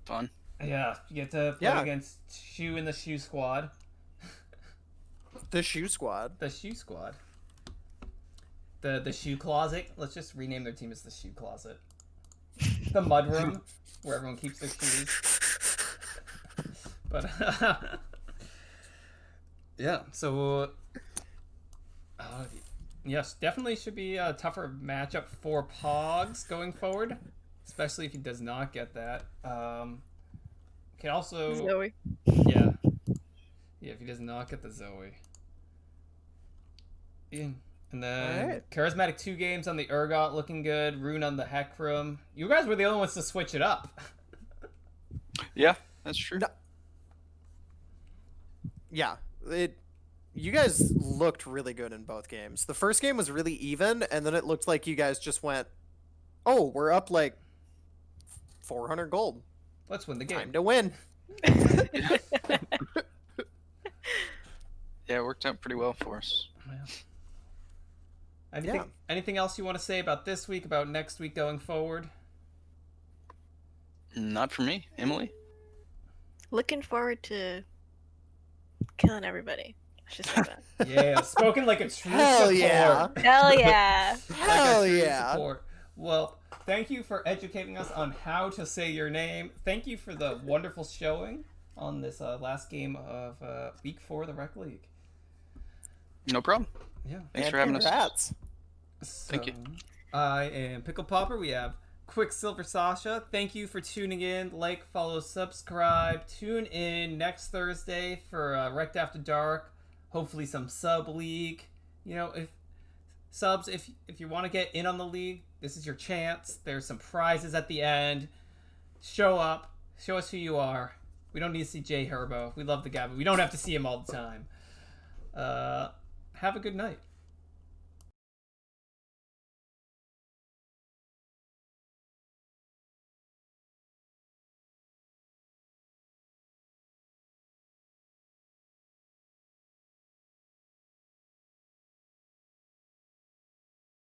Fun. Yeah, you get to play against Shoe in the Shoe Squad. The Shoe Squad. The Shoe Squad. The Shoe Closet. Let's just rename their team as the Shoe Closet. The Mud Room, where everyone keeps their shoes. But yeah, so yes, definitely should be a tougher matchup for Pogs going forward, especially if he does not get that. Can also Zoe. yeah, if he does not get the Zoe. Yeah. And then Alright. Charismatic 2 games on the Urgot looking good. Rune on the Hecarim. You guys were the only ones to switch it up. Yeah, that's true. No. Yeah, you guys looked really good in both games. The first game was really even, and then it looked like you guys just went, oh, we're up like 400 gold. Let's win the game. Time to win. Yeah, it worked out pretty well for us. Anything else you want to say about this week, about next week going forward? Not for me. Emily? Looking forward to killing everybody. Let's just say that. Yeah, spoken like a true Hell support. yeah. Hell yeah. Like a Hell true yeah. support. Well, thank you for educating us on how to say your name. Thank you for the wonderful showing on this last game of Week 4 of the Rec League. No problem. Yeah. Thanks And for having us. congrats. So, Thank you. I am Pickle Popper. We have Quicksilver Sasha. Thank you for tuning in. Like, follow, subscribe. Tune in next Thursday for Wrecked After Dark. Hopefully some sub league. You know, if you want to get in on the league, this is your chance. There's some prizes at the end. Show up. Show us who you are. We don't need to see Jay Herbo. We love the guy, but we don't have to see him all the time. Have a good night.